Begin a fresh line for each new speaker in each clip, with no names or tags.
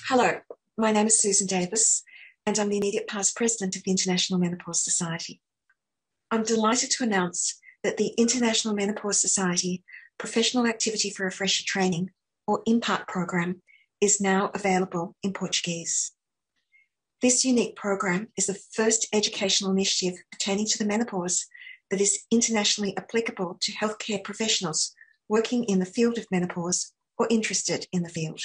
Hello, my name is Susan Davis, and I'm the immediate past president of the International Menopause Society. I'm delighted to announce that the International Menopause Society Professional Activity for Refresher Training, or IMPART program, is now available in Portuguese. This unique program is the first educational initiative pertaining to the menopause that is internationally applicable to healthcare professionals working in the field of menopause or interested in the field.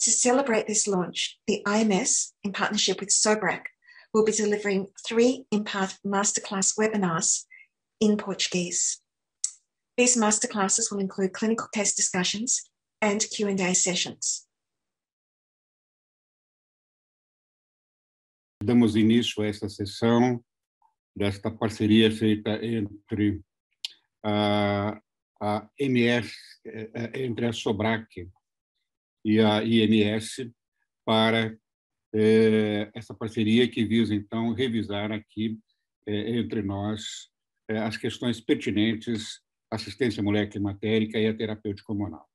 To celebrate this launch, the IMS, in partnership with SOBRAC, will be delivering 3 IMPART Masterclass webinars in Portuguese. These masterclasses will include clinical case discussions and Q&A sessions.
Damos início a esta sessão desta parceria feita entre a MS, entre a SOBRAC e a IMS para essa parceria que visa, então, revisar aqui entre nós as questões pertinentes à assistência à mulher climatérica e à terapêutica hormonal.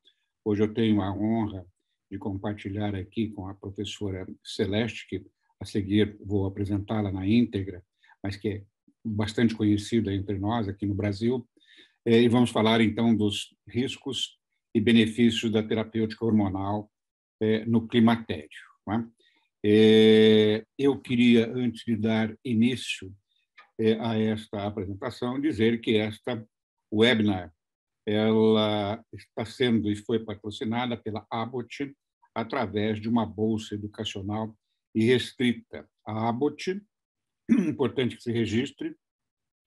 Hoje eu tenho a honra de compartilhar aqui com a professora Celeste, que a seguir vou apresentá-la na íntegra, mas que é bastante conhecida entre nós aqui no Brasil, e vamos falar, então, dos riscos e benefícios da terapêutica hormonal no climatério. Não é? Eu queria, antes de dar início a esta apresentação, dizer que esta webinar ela está sendo e foi patrocinada pela Abbott através de uma bolsa educacional irrestrita. A Abbott, importante que se registre,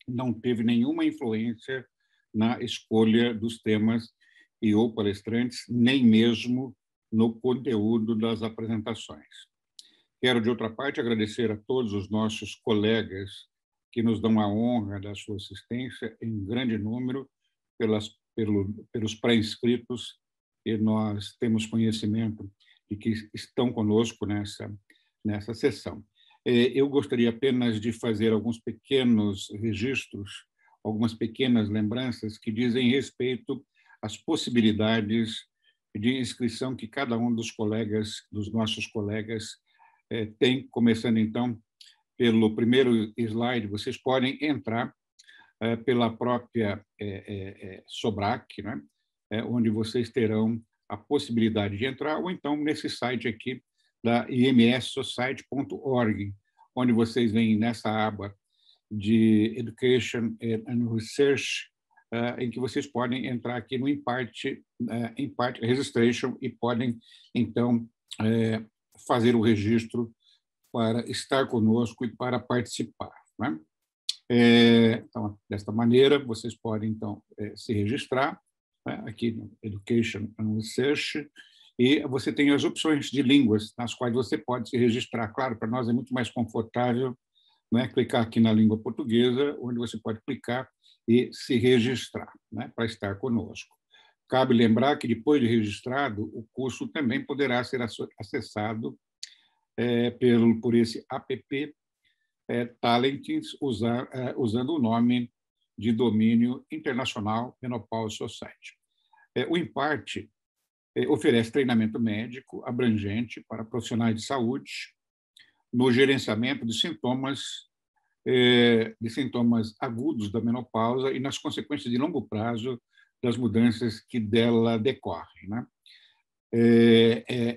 não teve nenhuma influência na escolha dos temas e ou palestrantes, nem mesmo no conteúdo das apresentações. Quero, de outra parte, agradecer a todos os nossos colegas que nos dão a honra da sua assistência em grande número, pelos pré-inscritos, e nós temos conhecimento de que estão conosco nessa sessão. Eu gostaria apenas de fazer alguns pequenos registros, algumas pequenas lembranças que dizem respeito às possibilidades de inscrição que cada um dos nossos colegas tem, começando, então, pelo primeiro slide. Vocês podem entrar pela própria SOBRAC, né? Onde vocês terão a possibilidade de entrar, ou então nesse site aqui da imssociety.org, onde vocês veem nessa aba de Education and Research, em que vocês podem entrar aqui no IMPART Registration e podem, então, fazer o registro para estar conosco e para participar. Né? Então, desta maneira, vocês podem, então, se registrar, né, aqui no Education and Research, e você tem as opções de línguas nas quais você pode se registrar. Claro, para nós é muito mais confortável, né, clicar aqui na língua portuguesa, onde você pode clicar e se registrar, né, para estar conosco. Cabe lembrar que, depois de registrado, o curso também poderá ser acessado por esse app Talentings, usando o nome de domínio internacional Menopause Society. O IMPART oferece treinamento médico abrangente para profissionais de saúde no gerenciamento de sintomas agudos da menopausa e nas consequências de longo prazo das mudanças que dela decorrem. Né?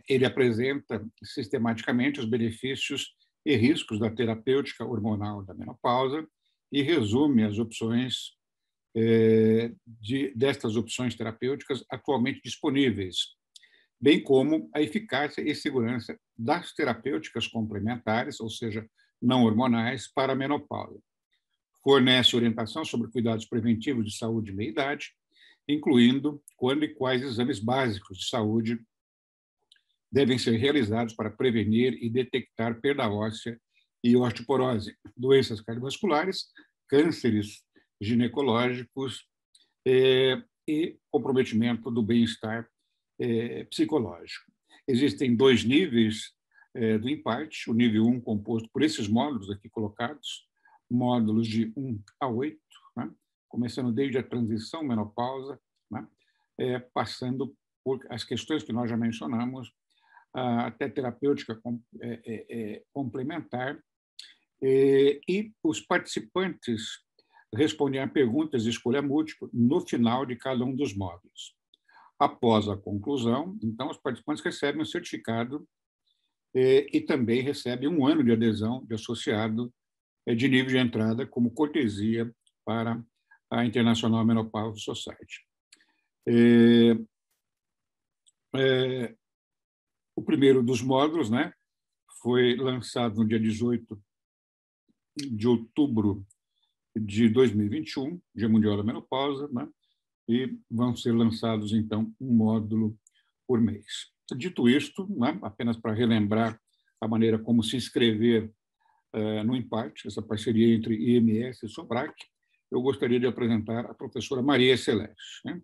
Ele apresenta sistematicamente os benefícios e riscos da terapêutica hormonal da menopausa e resume as opções destas opções terapêuticas atualmente disponíveis, bem como a eficácia e segurança das terapêuticas complementares, ou seja, não hormonais, para a menopausa. Fornece orientação sobre cuidados preventivos de saúde e meia-idade, incluindo quando e quais exames básicos de saúde devem ser realizados para prevenir e detectar perda óssea e osteoporose, doenças cardiovasculares, cânceres ginecológicos e comprometimento do bem-estar psicológico. Existem 2 níveis do IMPART, o nível 1 composto por esses módulos aqui colocados, módulos de 1 a 8, né? Começando desde a transição menopausa, né? Passando por as questões que nós já mencionamos, até terapêutica complementar, e os participantes respondem a perguntas de escolha múltipla no final de cada um dos módulos. Após a conclusão, então, os participantes recebem um certificado e também recebem 1 ano de adesão de associado de nível de entrada como cortesia para a International Menopause Society. O primeiro dos módulos, né, foi lançado no dia 18 de outubro de 2021, Dia Mundial da Menopausa, né, e vão ser lançados, então, um módulo por mês. Dito isto, né, apenas para relembrar a maneira como se inscrever no IMPART, essa parceria entre IMS e SOBRAC, eu gostaria de apresentar a professora Maria Celeste. Né?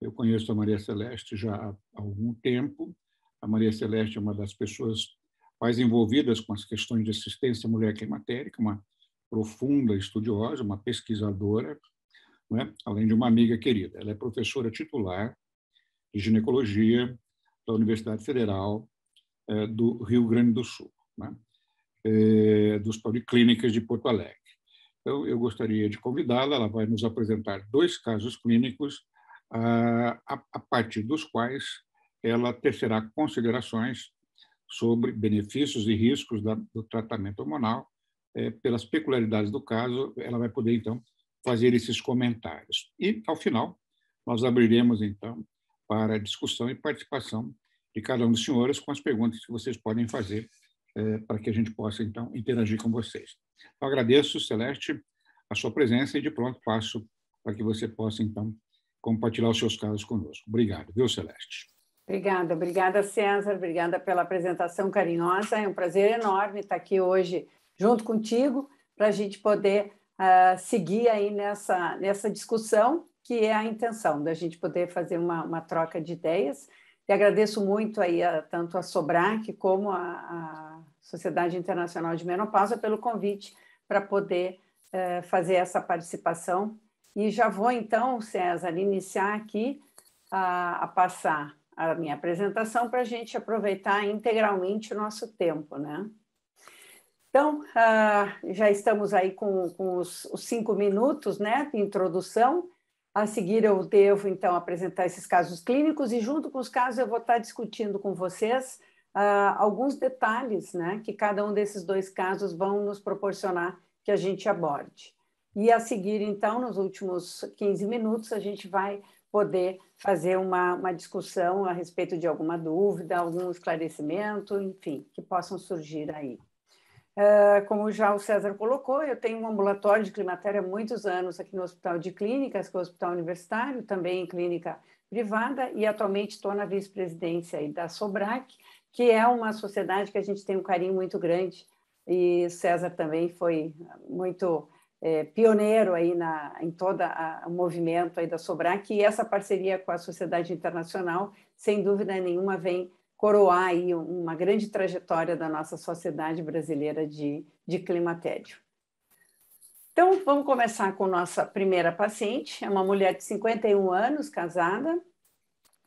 Eu conheço a Maria Celeste já há algum tempo. A Maria Celeste é uma das pessoas mais envolvidas com as questões de assistência à mulher climatérica, uma profunda estudiosa, uma pesquisadora, né? Além de uma amiga querida. Ela é professora titular de ginecologia da Universidade Federal do Rio Grande do Sul, né? Dos Policlínicas de Porto Alegre. Então, eu gostaria de convidá-la, ela vai nos apresentar 2 casos clínicos, a partir dos quais ela tecerá considerações sobre benefícios e riscos do tratamento hormonal. Pelas peculiaridades do caso, ela vai poder, então, fazer esses comentários. E, ao final, nós abriremos, então, para discussão e participação de cada um dos senhores com as perguntas que vocês podem fazer para que a gente possa, então, interagir com vocês. Eu agradeço, Celeste, a sua presença e, de pronto, passo para que você possa, então, compartilhar os seus casos conosco. Obrigado, viu, Celeste?
Obrigada, César, obrigada pela apresentação carinhosa, é um prazer enorme estar aqui hoje junto contigo para a gente poder seguir aí nessa discussão, que é a intenção da gente poder fazer uma troca de ideias. E agradeço muito aí tanto a SOBRAC como a Sociedade Internacional de Menopausa pelo convite para poder fazer essa participação. E já vou, então, César, iniciar aqui a passar a minha apresentação para a gente aproveitar integralmente o nosso tempo, né? Então, já estamos aí com os 5 minutos, né, de introdução. A seguir, eu devo, então, apresentar esses casos clínicos e, junto com os casos, eu vou estar discutindo com vocês alguns detalhes, né, que cada um desses 2 casos vão nos proporcionar que a gente aborde. E, a seguir, então, nos últimos 15 minutos, a gente vai poder fazer uma discussão a respeito de alguma dúvida, algum esclarecimento, enfim, que possam surgir aí. Como já o César colocou, eu tenho um ambulatório de climatério há muitos anos aqui no Hospital de Clínicas, que é o Hospital Universitário, também em clínica privada, e atualmente estou na vice-presidência aí da SOBRAC, que é uma sociedade que a gente tem um carinho muito grande, e César também foi muito pioneiro aí em todo o movimento aí da SOBRAC, e essa parceria com a Sociedade Internacional, sem dúvida nenhuma, vem coroar aí uma grande trajetória da nossa sociedade brasileira de climatério. Então, vamos começar com nossa primeira paciente, é uma mulher de 51 anos, casada,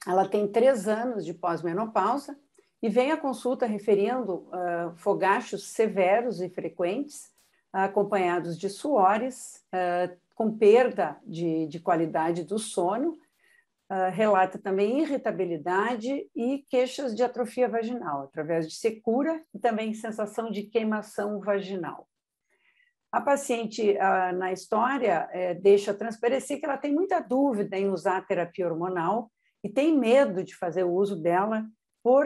ela tem 3 anos de pós-menopausa e vem à consulta referindo fogachos severos e frequentes, acompanhados de suores, com perda de qualidade do sono, relata também irritabilidade e queixas de atrofia vaginal, através de secura e também sensação de queimação vaginal. A paciente, na história, deixa transparecer que ela tem muita dúvida em usar a terapia hormonal e tem medo de fazer o uso dela por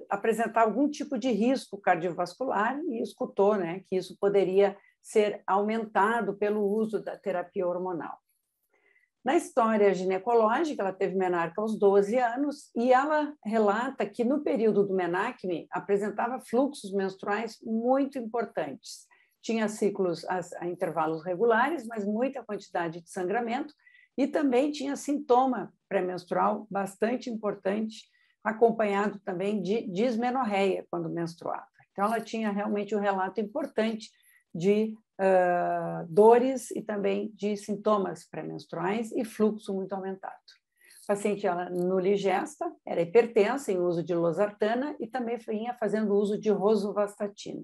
apresentar algum tipo de risco cardiovascular e escutou, né, que isso poderia ser aumentado pelo uso da terapia hormonal. Na história ginecológica, ela teve menarca aos 12 anos e ela relata que no período do menacne apresentava fluxos menstruais muito importantes. Tinha ciclos a intervalos regulares, mas muita quantidade de sangramento e também tinha sintoma pré-menstrual bastante importante, acompanhado também de dismenorreia quando menstruava. Então, ela tinha realmente um relato importante de dores e também de sintomas pré-menstruais e fluxo muito aumentado. A paciente, ela no Ligesta, era hipertensa, em uso de losartana, e também vinha fazendo uso de rosuvastatina.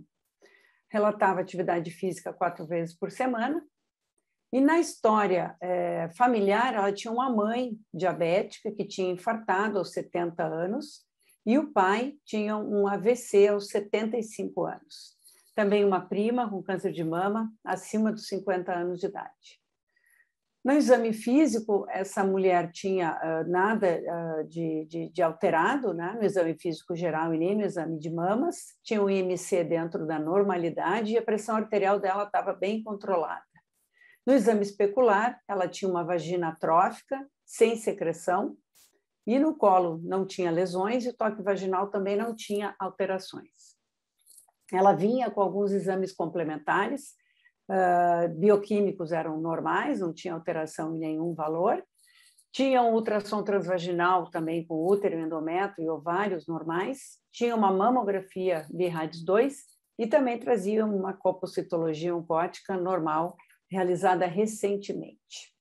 Relatava atividade física 4 vezes por semana. E na história familiar, ela tinha uma mãe diabética que tinha infartado aos 70 anos e o pai tinha um AVC aos 75 anos. Também uma prima com câncer de mama acima dos 50 anos de idade. No exame físico, essa mulher tinha nada de alterado, né? No exame físico geral e nem no exame de mamas, tinha o IMC dentro da normalidade e a pressão arterial dela estava bem controlada. No exame especular, ela tinha uma vagina atrófica, sem secreção, e no colo não tinha lesões e o toque vaginal também não tinha alterações. Ela vinha com alguns exames complementares, bioquímicos eram normais, não tinha alteração em nenhum valor. Tinha um ultrassom transvaginal também com útero, endométrio e ovários normais. Tinha uma mamografia BRADS 2 e também trazia uma colpocitologia oncótica normal, realizada recentemente.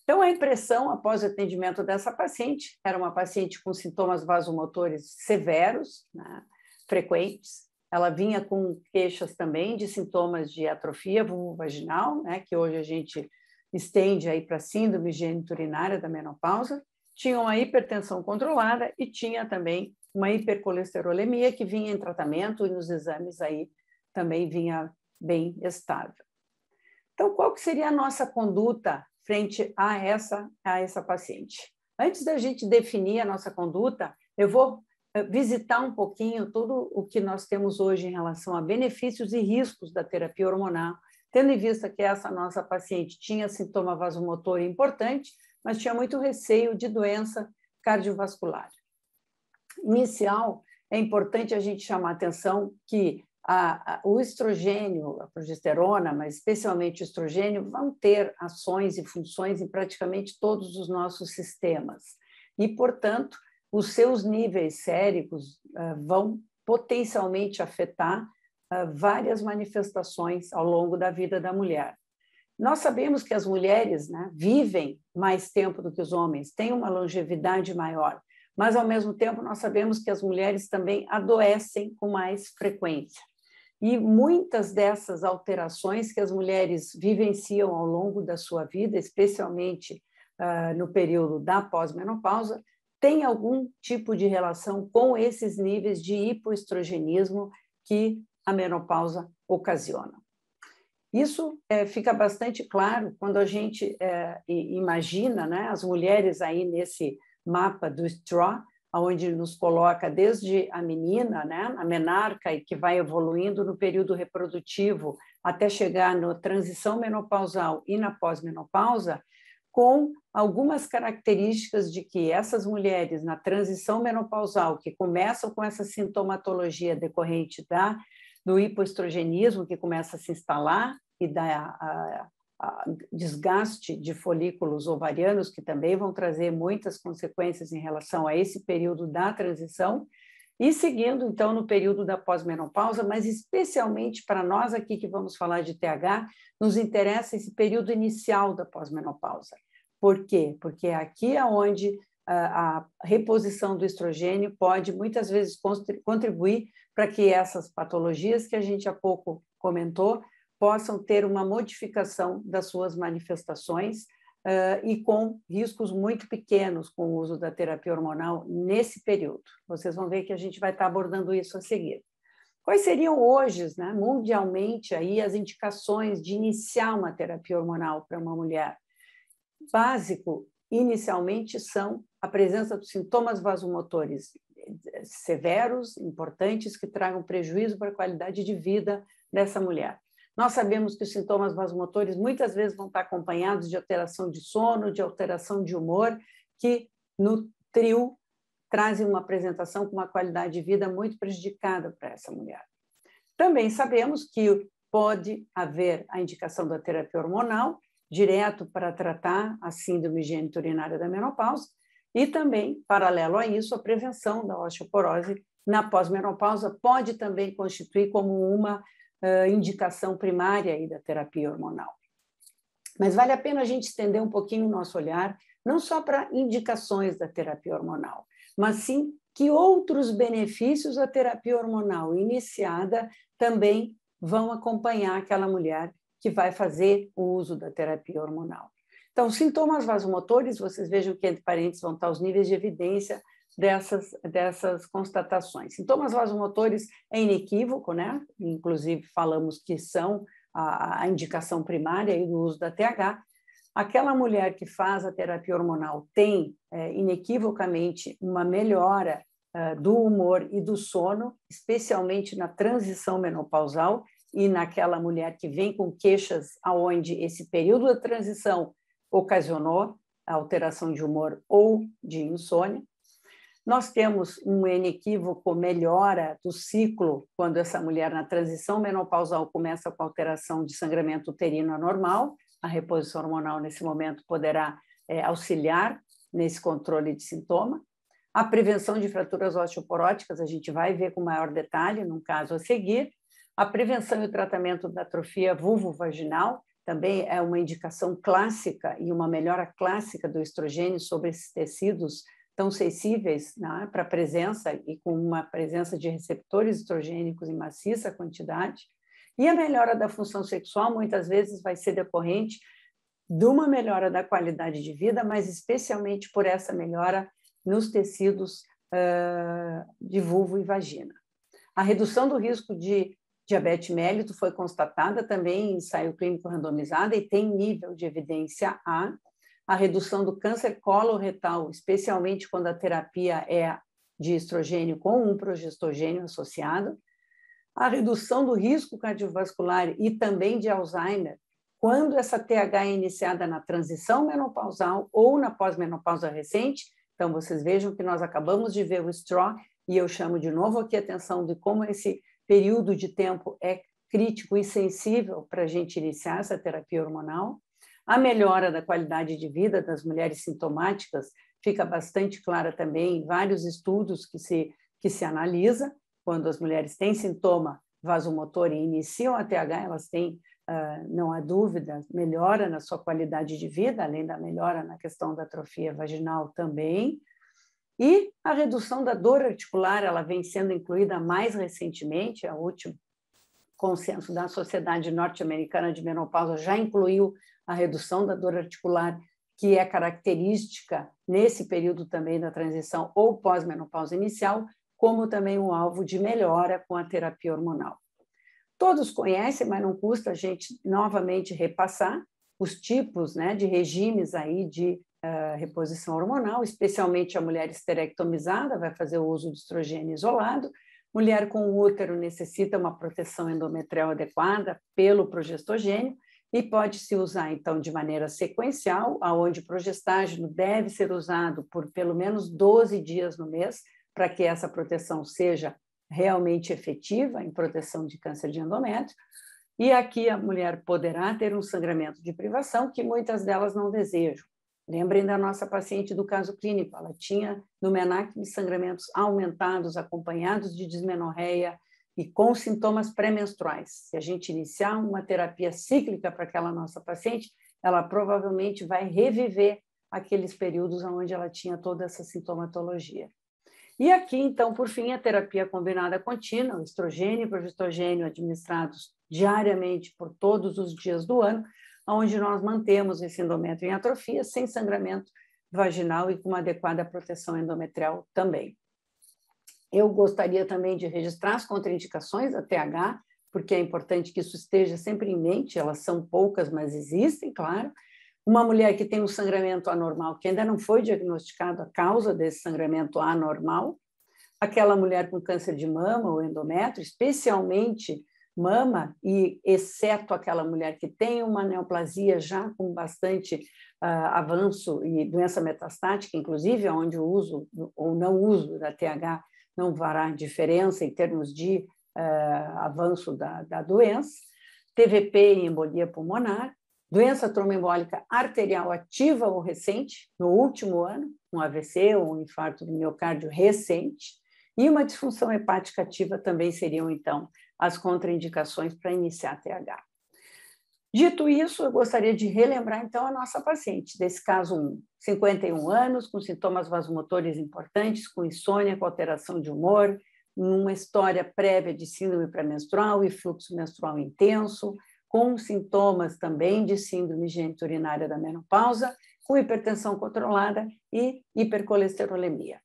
Então, a impressão após o atendimento dessa paciente era uma paciente com sintomas vasomotores severos, né, frequentes. Ela vinha com queixas também de sintomas de atrofia vulvovaginal, né, que hoje a gente estende aí para síndrome geniturinária da menopausa. Tinha uma hipertensão controlada e tinha também uma hipercolesterolemia que vinha em tratamento e nos exames aí também vinha bem estável. Então, qual que seria a nossa conduta frente a essa paciente? Antes da gente definir a nossa conduta, eu vou visitar um pouquinho tudo o que nós temos hoje em relação a benefícios e riscos da terapia hormonal, tendo em vista que essa nossa paciente tinha sintoma vasomotor importante, mas tinha muito receio de doença cardiovascular. Inicial, é importante a gente chamar a atenção que o estrogênio, a progesterona, mas especialmente o estrogênio, vão ter ações e funções em praticamente todos os nossos sistemas. E, portanto, os seus níveis séricos vão potencialmente afetar várias manifestações ao longo da vida da mulher. Nós sabemos que as mulheres, né, vivem mais tempo do que os homens, têm uma longevidade maior, mas, ao mesmo tempo, nós sabemos que as mulheres também adoecem com mais frequência. E muitas dessas alterações que as mulheres vivenciam ao longo da sua vida, especialmente no período da pós-menopausa, tem algum tipo de relação com esses níveis de hipoestrogenismo que a menopausa ocasiona. Isso fica bastante claro quando a gente imagina, né, as mulheres aí nesse mapa do Straw, onde nos coloca desde a menina, né, a menarca, e que vai evoluindo no período reprodutivo até chegar na transição menopausal e na pós-menopausa, com algumas características de que essas mulheres na transição menopausal, que começam com essa sintomatologia decorrente do hipoestrogenismo, que começa a se instalar, e da desgaste de folículos ovarianos, que também vão trazer muitas consequências em relação a esse período da transição, e seguindo, então, no período da pós-menopausa, mas especialmente para nós aqui que vamos falar de TH, nos interessa esse período inicial da pós-menopausa. Por quê? Porque aqui é onde a reposição do estrogênio pode, muitas vezes, contribuir para que essas patologias que a gente há pouco comentou possam ter uma modificação das suas manifestações e com riscos muito pequenos com o uso da terapia hormonal nesse período. Vocês vão ver que a gente vai estar abordando isso a seguir. Quais seriam hoje, né, mundialmente, aí, as indicações de iniciar uma terapia hormonal para uma mulher? Básico, inicialmente, são a presença dos sintomas vasomotores severos, importantes, que tragam prejuízo para a qualidade de vida dessa mulher. Nós sabemos que os sintomas vasomotores muitas vezes vão estar acompanhados de alteração de sono, de alteração de humor, que no trio trazem uma apresentação com uma qualidade de vida muito prejudicada para essa mulher. Também sabemos que pode haver a indicação da terapia hormonal direto para tratar a síndrome geniturinária da menopausa e também, paralelo a isso, a prevenção da osteoporose na pós-menopausa pode também constituir como uma indicação primária aí da terapia hormonal. Mas vale a pena a gente estender um pouquinho o nosso olhar não só para indicações da terapia hormonal, mas sim que outros benefícios a terapia hormonal iniciada também vão acompanhar aquela mulher que vai fazer o uso da terapia hormonal. Então, sintomas vasomotores, vocês vejam que entre parênteses vão estar os níveis de evidência dessas constatações. Sintomas vasomotores é inequívoco, né? Inclusive falamos que são a indicação primária do uso da TH. Aquela mulher que faz a terapia hormonal tem, inequivocamente, uma melhora do humor e do sono, especialmente na transição menopausal e naquela mulher que vem com queixas aonde esse período da transição ocasionou a alteração de humor ou de insônia. Nós temos um inequívoco melhora do ciclo quando essa mulher na transição menopausal começa com alteração de sangramento uterino anormal. A reposição hormonal nesse momento poderá auxiliar nesse controle de sintoma. A prevenção de fraturas osteoporóticas, a gente vai ver com maior detalhe num caso a seguir. A prevenção e o tratamento da atrofia vulvovaginal também é uma indicação clássica e uma melhora clássica do estrogênio sobre esses tecidos tão sensíveis, né, para a presença e com uma presença de receptores estrogênicos em maciça quantidade. E a melhora da função sexual muitas vezes vai ser decorrente de uma melhora da qualidade de vida, mas especialmente por essa melhora nos tecidos de vulvo e vagina. A redução do risco de diabetes mellito foi constatada também em ensaio clínico randomizado e tem nível de evidência A. A redução do câncer coloretal, especialmente quando a terapia é de estrogênio com um progestogênio associado. A redução do risco cardiovascular e também de Alzheimer, quando essa TH é iniciada na transição menopausal ou na pós-menopausa recente. Então, vocês vejam que nós acabamos de ver o STRAW e eu chamo de novo aqui a atenção de como esse período de tempo é crítico e sensível para a gente iniciar essa terapia hormonal. A melhora da qualidade de vida das mulheres sintomáticas fica bastante clara também em vários estudos que se analisa. Quando as mulheres têm sintoma vasomotor e iniciam a TH, elas têm, não há dúvida, melhora na sua qualidade de vida, além da melhora na questão da atrofia vaginal também. E a redução da dor articular, ela vem sendo incluída mais recentemente, o último consenso da Sociedade Norte-Americana de Menopausa já incluiu a redução da dor articular, que é característica nesse período também da transição ou pós-menopausa inicial, como também um alvo de melhora com a terapia hormonal. Todos conhecem, mas não custa a gente novamente repassar os tipos, né, de regimes aí de reposição hormonal, especialmente a mulher esterectomizada vai fazer o uso de estrogênio isolado. Mulher com útero necessita uma proteção endometrial adequada pelo progestogênio e pode-se usar, então, de maneira sequencial, onde o progestágeno deve ser usado por pelo menos 12 dias no mês, para que essa proteção seja realmente efetiva em proteção de câncer de endométrio. E aqui a mulher poderá ter um sangramento de privação que muitas delas não desejam. Lembrem da nossa paciente do caso clínico, ela tinha no MENAC sangramentos aumentados, acompanhados de dismenorreia e com sintomas pré-menstruais. Se a gente iniciar uma terapia cíclica para aquela nossa paciente, ela provavelmente vai reviver aqueles períodos onde ela tinha toda essa sintomatologia. E aqui, então, por fim, a terapia combinada contínua, estrogênio e progestogênio administrados diariamente por todos os dias do ano, onde nós mantemos esse endométrio em atrofia, sem sangramento vaginal e com uma adequada proteção endometrial também. Eu gostaria também de registrar as contraindicações da TH, porque é importante que isso esteja sempre em mente, elas são poucas, mas existem, claro. Uma mulher que tem um sangramento anormal, que ainda não foi diagnosticado a causa desse sangramento anormal, aquela mulher com câncer de mama ou endométrio, especialmente mama, e exceto aquela mulher que tem uma neoplasia já com bastante avanço e doença metastática, inclusive, onde o uso ou não uso da TH não fará diferença em termos de avanço da doença, TVP e embolia pulmonar, doença tromboembólica arterial ativa ou recente, no último ano, um AVC ou um infarto do miocárdio recente, e uma disfunção hepática ativa também seriam, então, as contraindicações para iniciar TH. Dito isso, eu gostaria de relembrar, então, a nossa paciente, desse caso 1, 51 anos, com sintomas vasomotores importantes, com insônia, com alteração de humor, uma história prévia de síndrome pré-menstrual e fluxo menstrual intenso, com sintomas também de síndrome geniturinária da menopausa, com hipertensão controlada e hipercolesterolemia.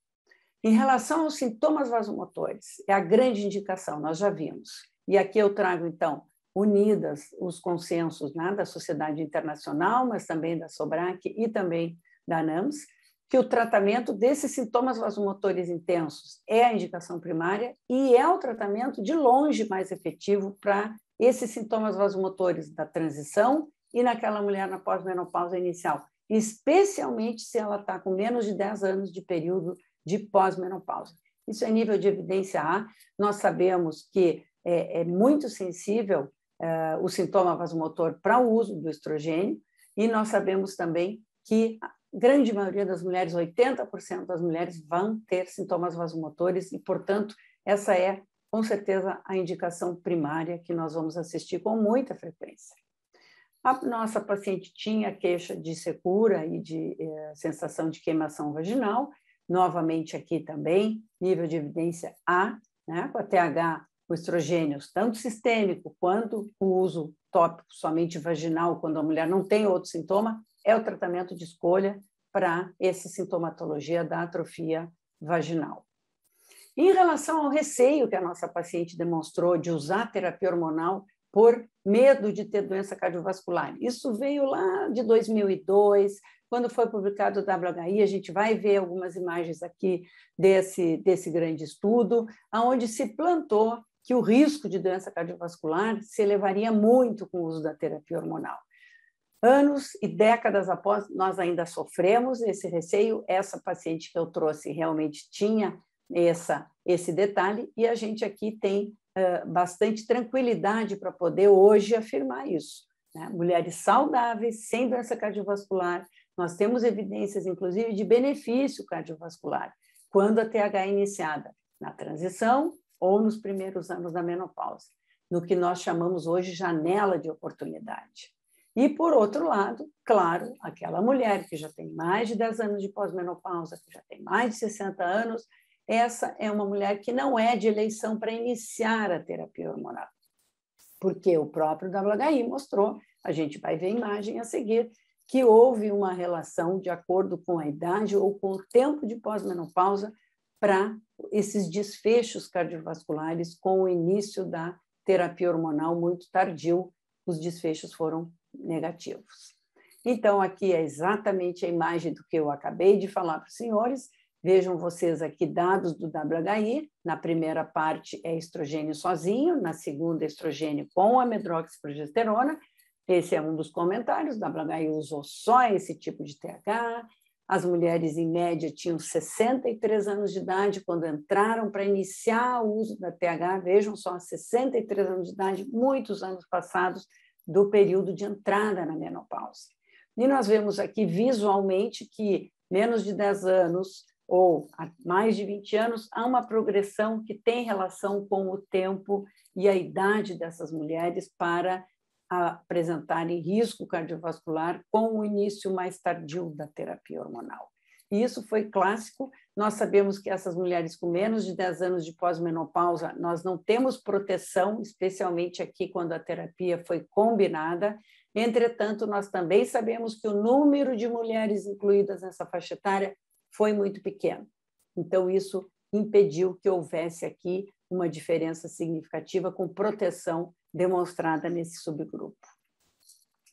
Em relação aos sintomas vasomotores, é a grande indicação, nós já vimos. E aqui eu trago, então, unidas os consensos, né, da Sociedade Internacional, mas também da SOBRAC e também da ANAMS, que o tratamento desses sintomas vasomotores intensos é a indicação primária e é o tratamento de longe mais efetivo para esses sintomas vasomotores da transição e naquela mulher na pós-menopausa inicial, especialmente se ela está com menos de 10 anos de período de pós-menopausa. Isso é nível de evidência A. Nós sabemos que é muito sensível o sintoma vasomotor para o uso do estrogênio, e nós sabemos também que a grande maioria das mulheres, 80% das mulheres, vão ter sintomas vasomotores e, portanto, essa é, com certeza, a indicação primária que nós vamos assistir com muita frequência. A nossa paciente tinha queixa de secura e de sensação de queimação vaginal, novamente aqui também, nível de evidência A, né, com a TH, o estrogênios, tanto sistêmico quanto o uso tópico somente vaginal, quando a mulher não tem outro sintoma, é o tratamento de escolha para essa sintomatologia da atrofia vaginal. Em relação ao receio que a nossa paciente demonstrou de usar terapia hormonal por medo de ter doença cardiovascular, isso veio lá de 2002, quando foi publicado o WHI, a gente vai ver algumas imagens aqui desse grande estudo, onde se plantou que o risco de doença cardiovascular se elevaria muito com o uso da terapia hormonal. Anos e décadas após, nós ainda sofremos esse receio. Essa paciente que eu trouxe realmente tinha esse detalhe, e a gente aqui tem bastante tranquilidade para poder hoje afirmar isso, né? Mulheres saudáveis, sem doença cardiovascular, nós temos evidências, inclusive, de benefício cardiovascular, quando a TH é iniciada na transição ou nos primeiros anos da menopausa, no que nós chamamos hoje janela de oportunidade. E, por outro lado, claro, aquela mulher que já tem mais de 10 anos de pós-menopausa, que já tem mais de 60 anos, essa é uma mulher que não é de eleição para iniciar a terapia hormonal, porque o próprio WHI mostrou, a gente vai ver a imagem a seguir, que houve uma relação de acordo com a idade ou com o tempo de pós-menopausa para esses desfechos cardiovasculares com o início da terapia hormonal muito tardio, os desfechos foram negativos. Então, aqui é exatamente a imagem do que eu acabei de falar para os senhores. Vejam vocês aqui dados do WHI. Na primeira parte é estrogênio sozinho, na segunda estrogênio com a medroxiprogesterona. Esse é um dos comentários. O WHI usou só esse tipo de TH. As mulheres, em média, tinham 63 anos de idade quando entraram para iniciar o uso da TH. Vejam só, 63 anos de idade, muitos anos passados do período de entrada na menopausa. E nós vemos aqui visualmente que menos de 10 anos ou mais de 20 anos, há uma progressão que tem relação com o tempo e a idade dessas mulheres para apresentarem risco cardiovascular com o início mais tardio da terapia hormonal. E isso foi clássico. Nós sabemos que essas mulheres com menos de 10 anos de pós-menopausa, nós não temos proteção, especialmente aqui quando a terapia foi combinada. Entretanto, nós também sabemos que o número de mulheres incluídas nessa faixa etária foi muito pequeno. Então, isso impediu que houvesse aqui uma diferença significativa com proteção demonstrada nesse subgrupo.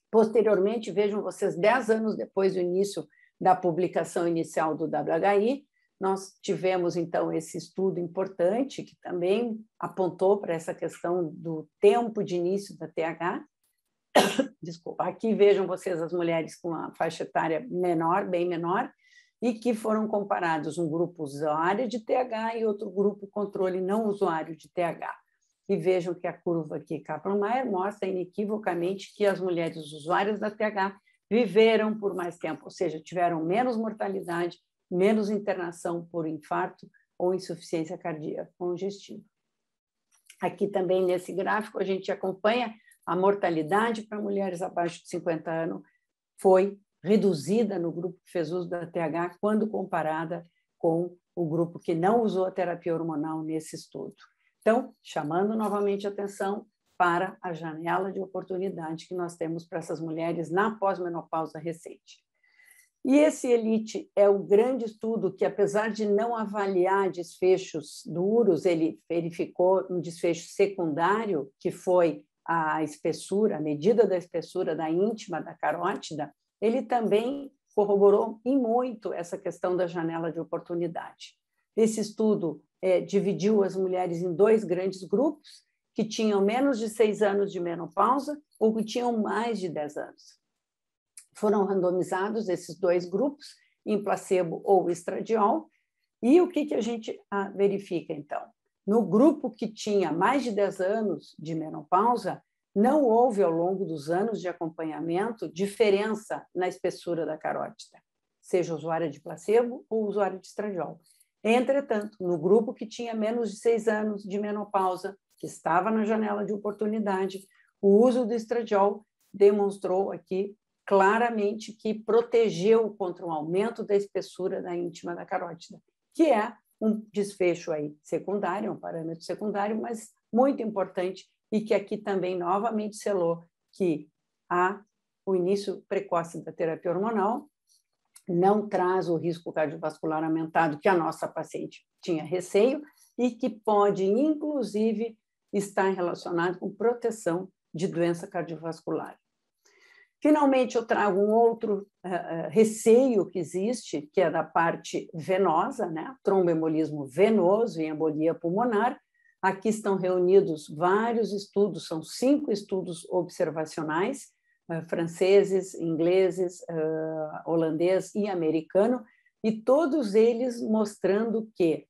Posteriormente, vejam vocês, 10 anos depois do início da publicação inicial do WHI, nós tivemos, então, esse estudo importante que também apontou para essa questão do tempo de início da TH. Desculpa, aqui vejam vocês as mulheres com a faixa etária menor, bem menor, e que foram comparados um grupo usuário de TH e outro grupo controle não usuário de TH. E vejam que a curva aqui, Kaplan-Meier, mostra inequivocamente que as mulheres usuárias da TH viveram por mais tempo, ou seja, tiveram menos mortalidade, menos internação por infarto ou insuficiência cardíaca congestiva. Aqui também, nesse gráfico, a gente acompanha a mortalidade para mulheres abaixo de 50 anos foi reduzida no grupo que fez uso da TH quando comparada com o grupo que não usou a terapia hormonal nesse estudo. Então, chamando novamente a atenção para a janela de oportunidade que nós temos para essas mulheres na pós-menopausa recente. E esse ELITE é o grande estudo que, apesar de não avaliar desfechos duros, ele verificou um desfecho secundário, que foi a espessura, a medida da espessura da íntima da carótida. Ele também corroborou em muito essa questão da janela de oportunidade. Esse estudo dividiu as mulheres em 2 grandes grupos, que tinham menos de 6 anos de menopausa ou que tinham mais de 10 anos. Foram randomizados esses 2 grupos em placebo ou estradiol. E o que a gente verifica, então? No grupo que tinha mais de 10 anos de menopausa, não houve, ao longo dos anos de acompanhamento, diferença na espessura da carótida, seja usuária de placebo ou usuária de estradiol. Entretanto, no grupo que tinha menos de 6 anos de menopausa, que estava na janela de oportunidade, o uso do estradiol demonstrou aqui claramente que protegeu contra um aumento da espessura da íntima da carótida, que é um desfecho aí secundário, um parâmetro secundário, mas muito importante e que aqui também novamente selou que o início precoce da terapia hormonal não traz o risco cardiovascular aumentado que a nossa paciente tinha receio e que pode, inclusive, estar relacionado com proteção de doença cardiovascular. Finalmente, eu trago um outro receio que existe, que é da parte venosa, né? Tromboembolismo venoso e embolia pulmonar. Aqui estão reunidos vários estudos, são 5 estudos observacionais, franceses, ingleses, holandês e americano, e todos eles mostrando que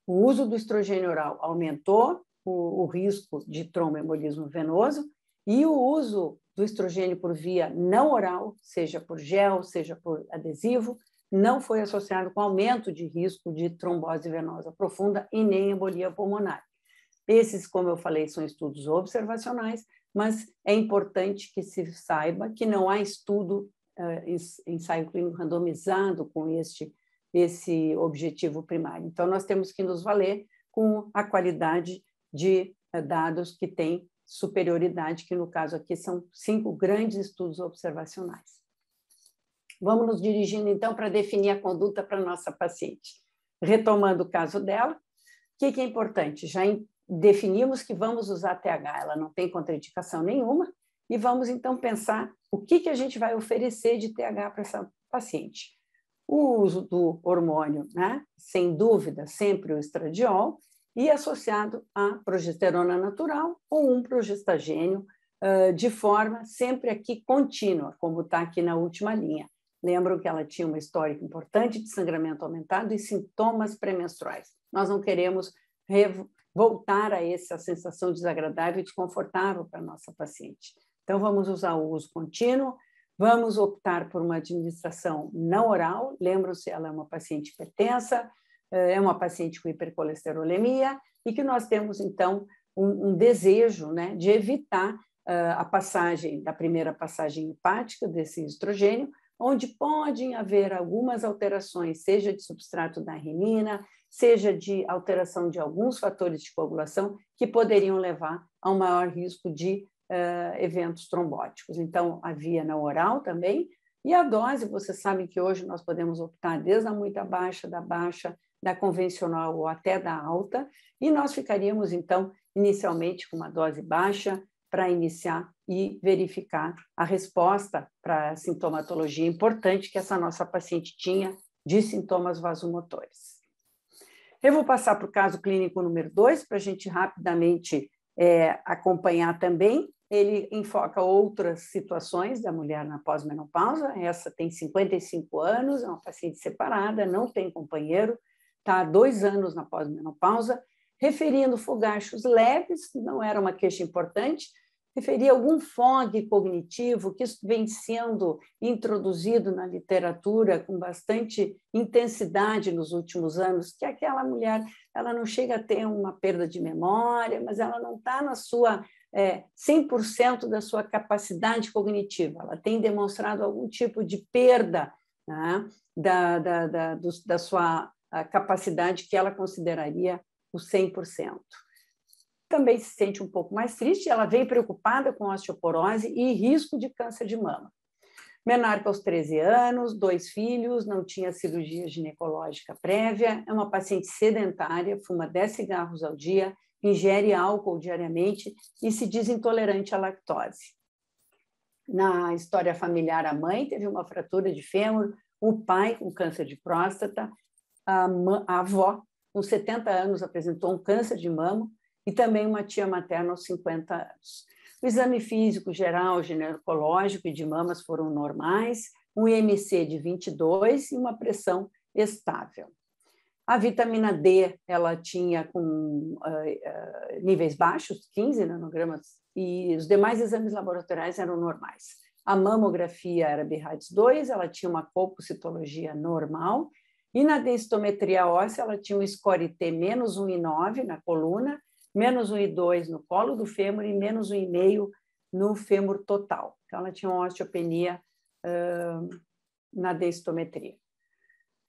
o uso do estrogênio oral aumentou o risco de tromboembolismo venoso e o uso do estrogênio por via não oral, seja por gel, seja por adesivo, não foi associado com aumento de risco de trombose venosa profunda e nem embolia pulmonar. Esses, como eu falei, são estudos observacionais, mas é importante que se saiba que não há estudo, ensaio clínico randomizado com esse objetivo primário. Então, nós temos que nos valer com a qualidade de dados que tem superioridade, que no caso aqui são 5 grandes estudos observacionais. Vamos nos dirigindo, então, para definir a conduta para a nossa paciente. Retomando o caso dela, o que é importante? Já definimos que vamos usar TH, ela não tem contraindicação nenhuma, e vamos, então, pensar o que a gente vai oferecer de TH para essa paciente. O uso do hormônio, né? Sem dúvida, sempre o estradiol, e associado à progesterona natural ou um progestagênio, de forma sempre aqui contínua, como está aqui na última linha. Lembram que ela tinha uma história importante de sangramento aumentado e sintomas pré-menstruais. Nós não queremos voltar a essa sensação desagradável e desconfortável para a nossa paciente. Então, vamos usar o uso contínuo, vamos optar por uma administração não oral. Lembram-se, ela é uma paciente hipertensa, é uma paciente com hipercolesterolemia e que nós temos, então, um desejo, né, de evitar a passagem, da primeira passagem hepática desse estrogênio, onde podem haver algumas alterações, seja de substrato da renina, seja de alteração de alguns fatores de coagulação que poderiam levar a um maior risco de eventos trombóticos. Então, a via não oral também, e a dose, vocês sabem que hoje nós podemos optar desde a muito baixa, da convencional ou até da alta, e nós ficaríamos, então, inicialmente com uma dose baixa para iniciar e verificar a resposta para a sintomatologia importante que essa nossa paciente tinha de sintomas vasomotores. Eu vou passar para o caso clínico número 2, para a gente rapidamente acompanhar também. Ele enfoca outras situações da mulher na pós-menopausa. Essa tem 55 anos, é uma paciente separada, não tem companheiro, está há 2 anos na pós-menopausa, referindo fogachos leves, não era uma queixa importante, referir a algum fogue cognitivo que vem sendo introduzido na literatura com bastante intensidade nos últimos anos, que aquela mulher ela não chega a ter uma perda de memória, mas ela não está na sua 100% da sua capacidade cognitiva, ela tem demonstrado algum tipo de perda, né, da sua capacidade que ela consideraria o 100%. Também se sente um pouco mais triste, ela vem preocupada com osteoporose e risco de câncer de mama. Menarca aos 13 anos, 2 filhos, não tinha cirurgia ginecológica prévia, é uma paciente sedentária, fuma 10 cigarros ao dia, ingere álcool diariamente e se diz intolerante à lactose. Na história familiar, a mãe teve uma fratura de fêmur, o pai com câncer de próstata, a avó, com 70 anos, apresentou um câncer de mama, e também uma tia materna aos 50 anos. O exame físico geral, ginecológico e de mamas foram normais, um IMC de 22 e uma pressão estável. A vitamina D, ela tinha com níveis baixos, 15 nanogramas, e os demais exames laboratoriais eram normais. A mamografia era BRADS 2, ela tinha uma colpocitologia normal, e na densitometria óssea, ela tinha um score T menos 1,9 na coluna, menos 1,2 no colo do fêmur e menos 1,5 no fêmur total. Então, ela tinha uma osteopenia na densitometria.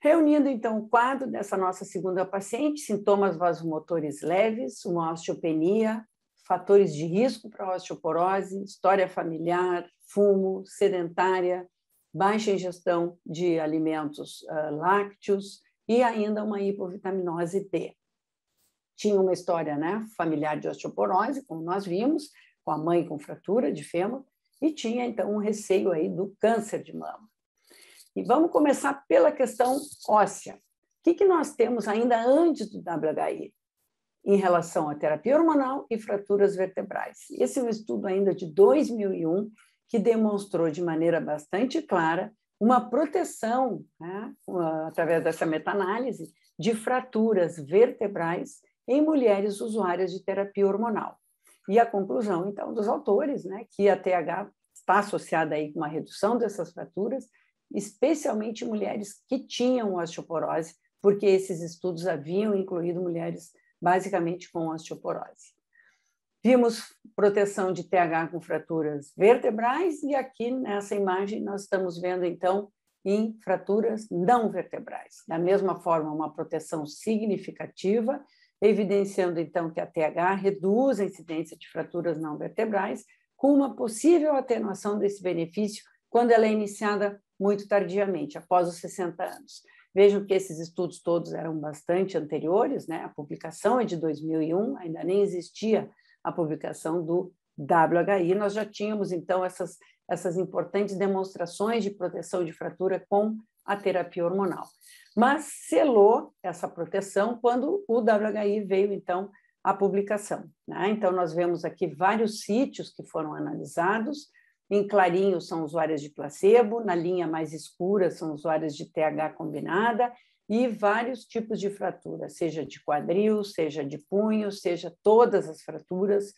Reunindo, então, o quadro dessa nossa segunda paciente, sintomas vasomotores leves, uma osteopenia, fatores de risco para a osteoporose, história familiar, fumo, sedentária, baixa ingestão de alimentos lácteos e ainda uma hipovitaminose D. Tinha uma história, né, familiar de osteoporose, como nós vimos, com a mãe com fratura de fêmur, e tinha, então, um receio aí do câncer de mama. E vamos começar pela questão óssea. O que nós temos ainda antes do WHI em relação à terapia hormonal e fraturas vertebrais? Esse é um estudo ainda de 2001 que demonstrou de maneira bastante clara uma proteção, né, através dessa meta-análise, de fraturas vertebrais em mulheres usuárias de terapia hormonal. E a conclusão, então, dos autores, né, que a TH está associada aí com uma redução dessas fraturas, especialmente mulheres que tinham osteoporose, porque esses estudos haviam incluído mulheres basicamente com osteoporose. Vimos proteção de TH com fraturas vertebrais e aqui nessa imagem nós estamos vendo, então, em fraturas não vertebrais. Da mesma forma, uma proteção significativa, evidenciando, então, que a TH reduz a incidência de fraturas não vertebrais, com uma possível atenuação desse benefício quando ela é iniciada muito tardiamente, após os 60 anos. Vejam que esses estudos todos eram bastante anteriores, né? A publicação é de 2001, ainda nem existia a publicação do WHI, nós já tínhamos, então, essas importantes demonstrações de proteção de fratura com a terapia hormonal. Mas selou essa proteção quando o WHI veio, então, à publicação, né? Então, nós vemos aqui vários sítios que foram analisados. Em clarinho são usuárias de placebo, na linha mais escura são usuárias de TH combinada e vários tipos de fratura, seja de quadril, seja de punho, seja todas as fraturas,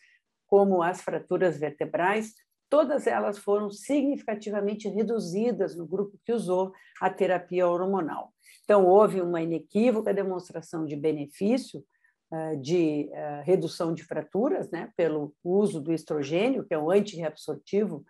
como as fraturas vertebrais, todas elas foram significativamente reduzidas no grupo que usou a terapia hormonal. Então, houve uma inequívoca demonstração de benefício de redução de fraturas, né, pelo uso do estrogênio, que é um antirreabsortivo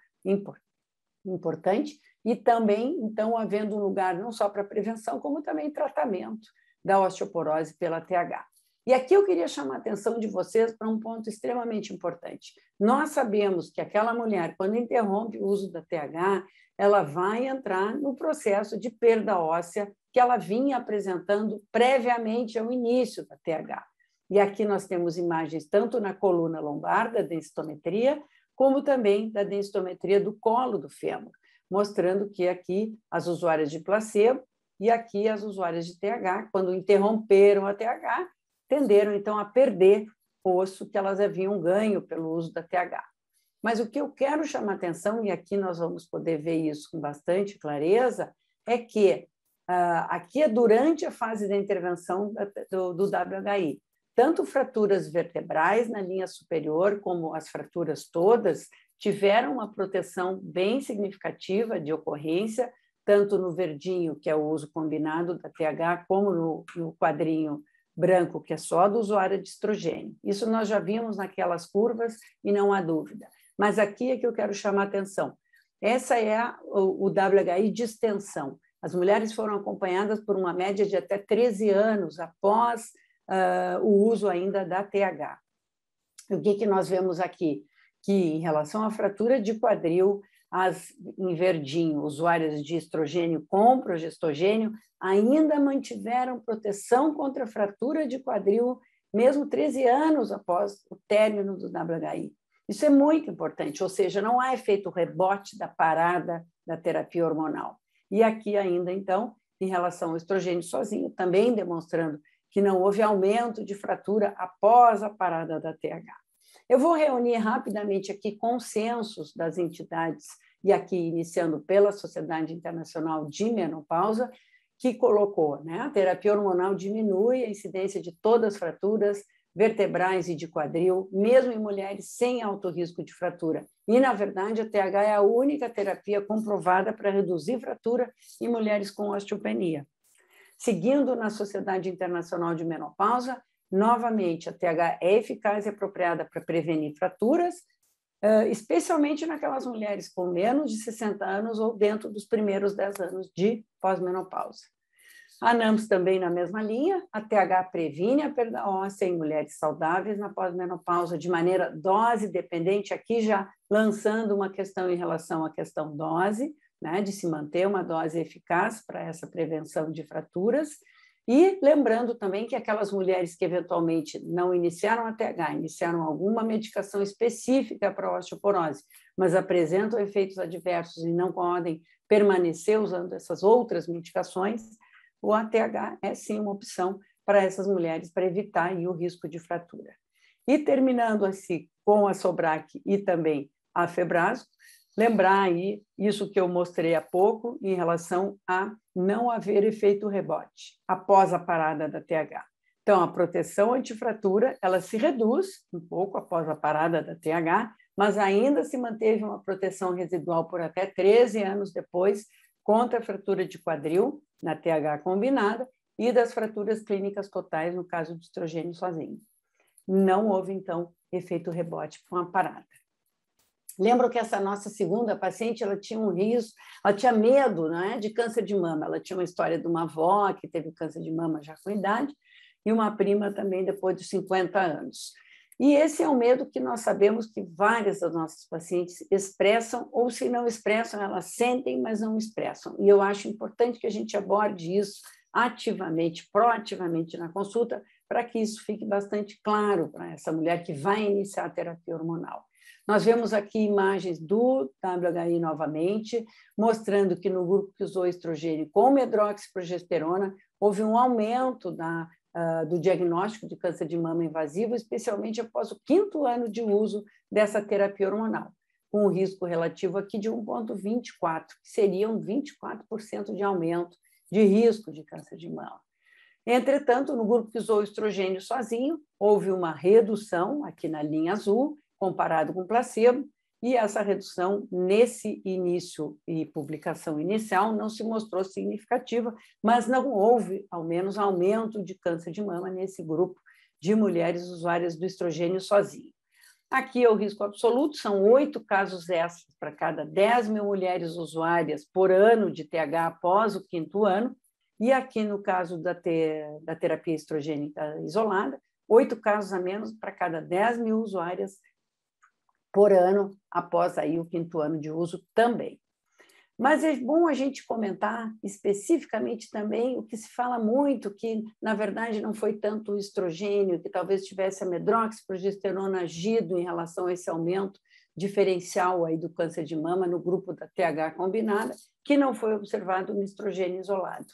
importante, e também, então, havendo um lugar não só para prevenção, como também tratamento da osteoporose pela TH. E aqui eu queria chamar a atenção de vocês para um ponto extremamente importante. Nós sabemos que aquela mulher, quando interrompe o uso da TH, ela vai entrar no processo de perda óssea que ela vinha apresentando previamente ao início da TH. E aqui nós temos imagens tanto na coluna lombar da densitometria, como também da densitometria do colo do fêmur, mostrando que aqui as usuárias de placebo e aqui as usuárias de TH, quando interromperam a TH, tenderam então a perder osso que elas haviam ganho pelo uso da TH. Mas o que eu quero chamar a atenção, e aqui nós vamos poder ver isso com bastante clareza, é que aqui é durante a fase da intervenção do WHI. tanto fraturas vertebrais na linha superior, como as fraturas todas, tiveram uma proteção bem significativa de ocorrência, tanto no verdinho, que é o uso combinado da TH, como no quadrinho branco, que é só do usuário de estrogênio. Isso nós já vimos naquelas curvas e não há dúvida. Mas aqui é que eu quero chamar a atenção. Essa é o WHI de extensão. As mulheres foram acompanhadas por uma média de até 13 anos após o uso ainda da TH. O que nós vemos aqui? Que, em relação à fratura de quadril, as em verdinho, usuárias de estrogênio com progestogênio ainda mantiveram proteção contra a fratura de quadril, mesmo 13 anos após o término do WHI. Isso é muito importante, ou seja, não há efeito rebote da parada da terapia hormonal. E aqui ainda, então, em relação ao estrogênio sozinho, também demonstrando que não houve aumento de fratura após a parada da TH. Eu vou reunir rapidamente aqui consensos das entidades, e aqui iniciando pela Sociedade Internacional de Menopausa, que colocou, né, a terapia hormonal diminui a incidência de todas as fraturas vertebrais e de quadril, mesmo em mulheres sem alto risco de fratura. E, na verdade, a TH é a única terapia comprovada para reduzir fratura em mulheres com osteopenia. Seguindo na Sociedade Internacional de Menopausa, novamente, a TH é eficaz e apropriada para prevenir fraturas, especialmente naquelas mulheres com menos de 60 anos ou dentro dos primeiros 10 anos de pós-menopausa. A NAMS também na mesma linha, a TH previne a perda óssea em mulheres saudáveis na pós-menopausa de maneira dose dependente, aqui já lançando uma questão em relação à questão dose, né, de se manter uma dose eficaz para essa prevenção de fraturas. E lembrando também que aquelas mulheres que eventualmente não iniciaram a TH, iniciaram alguma medicação específica para a osteoporose, mas apresentam efeitos adversos e não podem permanecer usando essas outras medicações, o ATH é sim uma opção para essas mulheres para evitar aí o risco de fratura. E terminando assim com a Sobrac e também a Febrasgo, lembrar aí isso que eu mostrei há pouco em relação a não haver efeito rebote após a parada da TH. Então, a proteção antifratura, ela se reduz um pouco após a parada da TH, mas ainda se manteve uma proteção residual por até 13 anos depois contra a fratura de quadril, na TH combinada, e das fraturas clínicas totais, no caso do estrogênio sozinho. Não houve, então, efeito rebote com a parada. Lembro que essa nossa segunda paciente, ela tinha um risco, ela tinha medo, né, de câncer de mama. Ela tinha uma história de uma avó que teve câncer de mama já com idade e uma prima também depois de 50 anos. E esse é um medo que nós sabemos que várias das nossas pacientes expressam, ou se não expressam, elas sentem, mas não expressam. E eu acho importante que a gente aborde isso ativamente, proativamente na consulta, para que isso fique bastante claro para essa mulher que vai iniciar a terapia hormonal. Nós vemos aqui imagens do WHI novamente, mostrando que no grupo que usou estrogênio com medroxiprogesterona, houve um aumento do diagnóstico de câncer de mama invasivo, especialmente após o 5º ano de uso dessa terapia hormonal, com um risco relativo aqui de 1,24, que seria um 24% de aumento de risco de câncer de mama. Entretanto, no grupo que usou estrogênio sozinho, houve uma redução aqui na linha azul, comparado com placebo, e essa redução nesse início e publicação inicial não se mostrou significativa, mas não houve, ao menos, aumento de câncer de mama nesse grupo de mulheres usuárias do estrogênio sozinho. Aqui é o risco absoluto, são 8 casos extras para cada 10 mil mulheres usuárias por ano de TH após o 5º ano, e aqui no caso da terapia estrogênica isolada, 8 casos a menos para cada 10 mil usuárias por ano, após aí o 5º ano de uso também. Mas é bom a gente comentar especificamente também o que se fala muito, que na verdade não foi tanto o estrogênio, que talvez tivesse a medroxiprogesterona agido em relação a esse aumento diferencial aí do câncer de mama no grupo da TH combinada, que não foi observado no estrogênio isolado.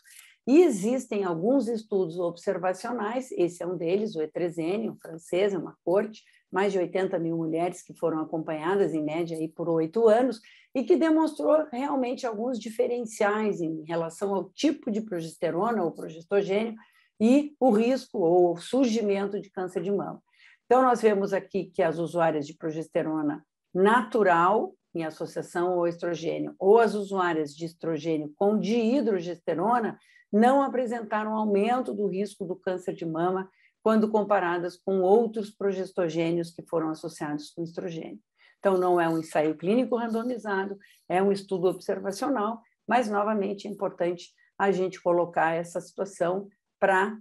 E existem alguns estudos observacionais, esse é um deles, o etrezênio, francês, é uma corte, mais de 80 mil mulheres que foram acompanhadas, em média, aí, por 8 anos, e que demonstrou realmente alguns diferenciais em relação ao tipo de progesterona ou progestogênio e o risco ou o surgimento de câncer de mama. Então, nós vemos aqui que as usuárias de progesterona natural, em associação ao estrogênio, ou as usuárias de estrogênio com dihidrogesterona, não apresentaram aumento do risco do câncer de mama quando comparadas com outros progestogênios que foram associados com estrogênio. Então, não é um ensaio clínico randomizado, é um estudo observacional, mas, novamente, é importante a gente colocar essa situação para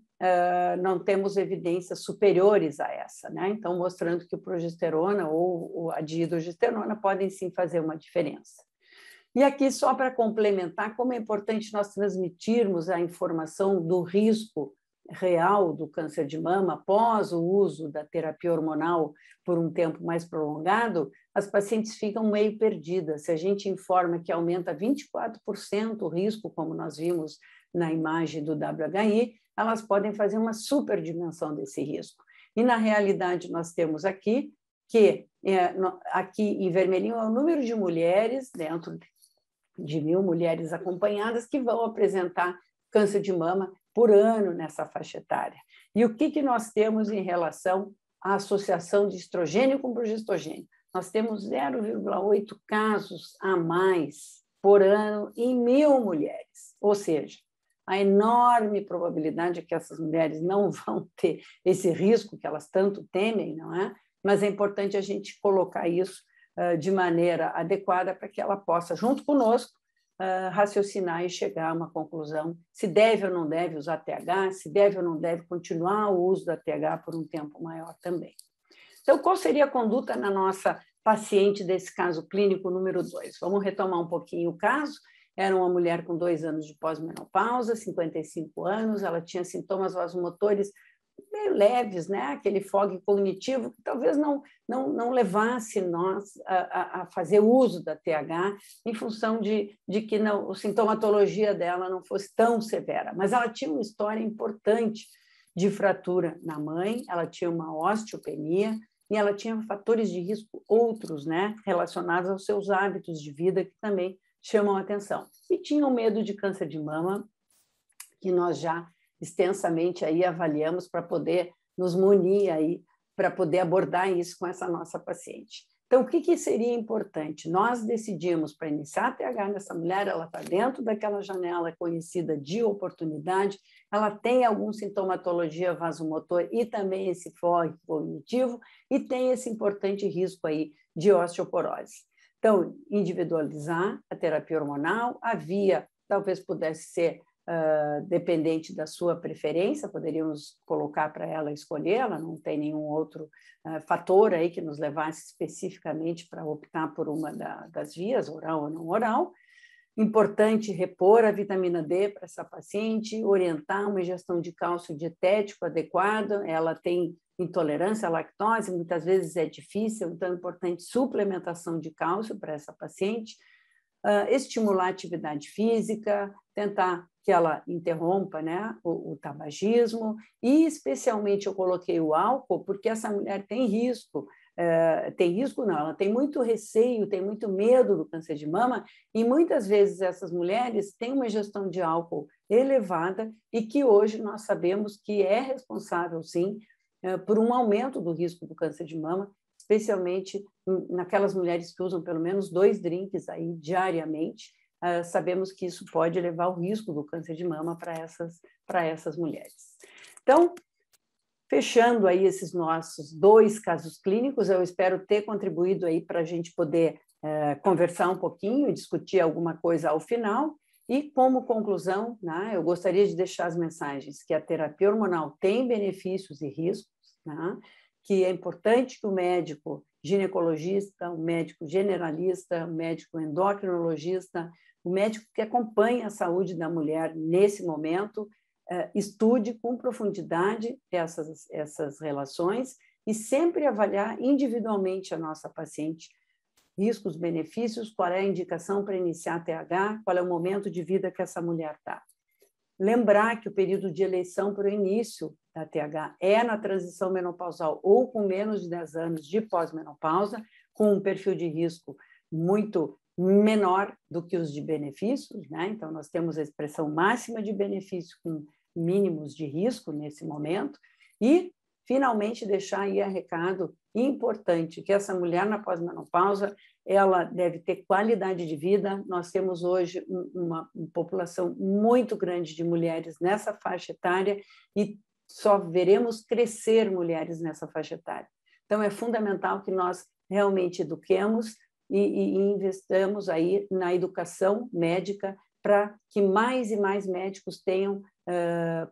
não termos evidências superiores a essa, né? Então, mostrando que o progesterona ou a dihidrogesterona podem, sim, fazer uma diferença. E aqui, só para complementar, como é importante nós transmitirmos a informação do risco real do câncer de mama após o uso da terapia hormonal por um tempo mais prolongado, as pacientes ficam meio perdidas. Se a gente informa que aumenta 24% o risco, como nós vimos na imagem do WHI, elas podem fazer uma superdimensão desse risco. E, na realidade, nós temos aqui que, aqui em vermelhinho, é o número de mulheres, dentro de 1.000 mulheres acompanhadas, que vão apresentar câncer de mama por ano nessa faixa etária. E o que nós temos em relação à associação de estrogênio com progestogênio? Nós temos 0,8 casos a mais por ano em 1.000 mulheres, ou seja, a enorme probabilidade é que essas mulheres não vão ter esse risco que elas tanto temem, não é? Mas é importante a gente colocar isso de maneira adequada para que ela possa, junto conosco, raciocinar e chegar a uma conclusão se deve ou não deve usar TH, se deve ou não deve continuar o uso da TH por um tempo maior também. Então, qual seria a conduta na nossa paciente desse caso clínico número 2? Vamos retomar um pouquinho o caso. Era uma mulher com 2 anos de pós-menopausa, 55 anos, ela tinha sintomas vasomotores meio leves, né? Aquele fogue cognitivo que talvez não levasse nós a fazer uso da TH em função de que a sintomatologia dela não fosse tão severa. Mas ela tinha uma história importante de fratura na mãe, ela tinha uma osteopenia e ela tinha fatores de risco outros, né? Relacionados aos seus hábitos de vida que também chamam a atenção. E tinha um medo de câncer de mama, que nós já extensamente aí avaliamos para poder nos munir aí, para poder abordar isso com essa nossa paciente. Então, o que seria importante? Nós decidimos para iniciar a TH nessa mulher, ela está dentro daquela janela conhecida de oportunidade, ela tem alguma sintomatologia vasomotor e também esse fogo cognitivo e tem esse importante risco aí de osteoporose. Então, individualizar a terapia hormonal, a via talvez pudesse ser dependente da sua preferência, poderíamos colocar para ela escolher, ela não tem nenhum outro fator aí que nos levasse especificamente para optar por uma das vias, oral ou não oral. Importante repor a vitamina D para essa paciente, orientar uma ingestão de cálcio dietético adequada, ela tem intolerância à lactose, muitas vezes é difícil, então é importante suplementação de cálcio para essa paciente, estimular a atividade física, tentar que ela interrompa, né, o tabagismo, e especialmente eu coloquei o álcool, porque essa mulher tem risco, ela tem muito receio, tem muito medo do câncer de mama, e muitas vezes essas mulheres têm uma ingestão de álcool elevada e que hoje nós sabemos que é responsável, sim, por um aumento do risco do câncer de mama, especialmente naquelas mulheres que usam pelo menos 2 drinks aí diariamente. Sabemos que isso pode levar ao risco do câncer de mama para essas mulheres. Então, fechando aí esses nossos 2 casos clínicos, eu espero ter contribuído aí para a gente poder conversar um pouquinho e discutir alguma coisa ao final. E, como conclusão, né, eu gostaria de deixar as mensagens que a terapia hormonal tem benefícios e riscos, né, que é importante que o médico ginecologista, o médico generalista, o médico endocrinologista, o médico que acompanha a saúde da mulher nesse momento, estude com profundidade essas relações e sempre avaliar individualmente a nossa paciente, riscos, benefícios, qual é a indicação para iniciar a TH, qual é o momento de vida que essa mulher está. Lembrar que o período de eleição para o início da TH é na transição menopausal ou com menos de 10 anos de pós-menopausa, com um perfil de risco muito menor do que os de benefícios, né? Então, nós temos a expressão máxima de benefício com mínimos de risco nesse momento, e, finalmente, deixar aí um recado importante, que essa mulher na pós-menopausa, ela deve ter qualidade de vida. Nós temos hoje uma população muito grande de mulheres nessa faixa etária e só veremos crescer mulheres nessa faixa etária. Então, é fundamental que nós realmente eduquemos e investamos aí na educação médica para que mais e mais médicos tenham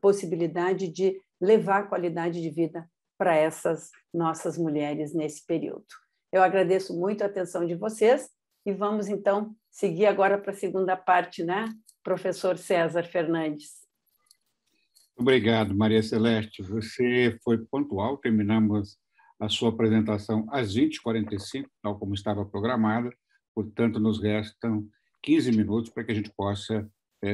possibilidade de levar qualidade de vida para essas nossas mulheres nesse período. Eu agradeço muito a atenção de vocês e vamos, então, seguir agora para a segunda parte, né, professor César Fernandes?
Obrigado, Maria Celeste. Você foi pontual, terminamos a sua apresentação às 20h45, tal como estava programada, portanto, nos restam 15 minutos para que a gente possa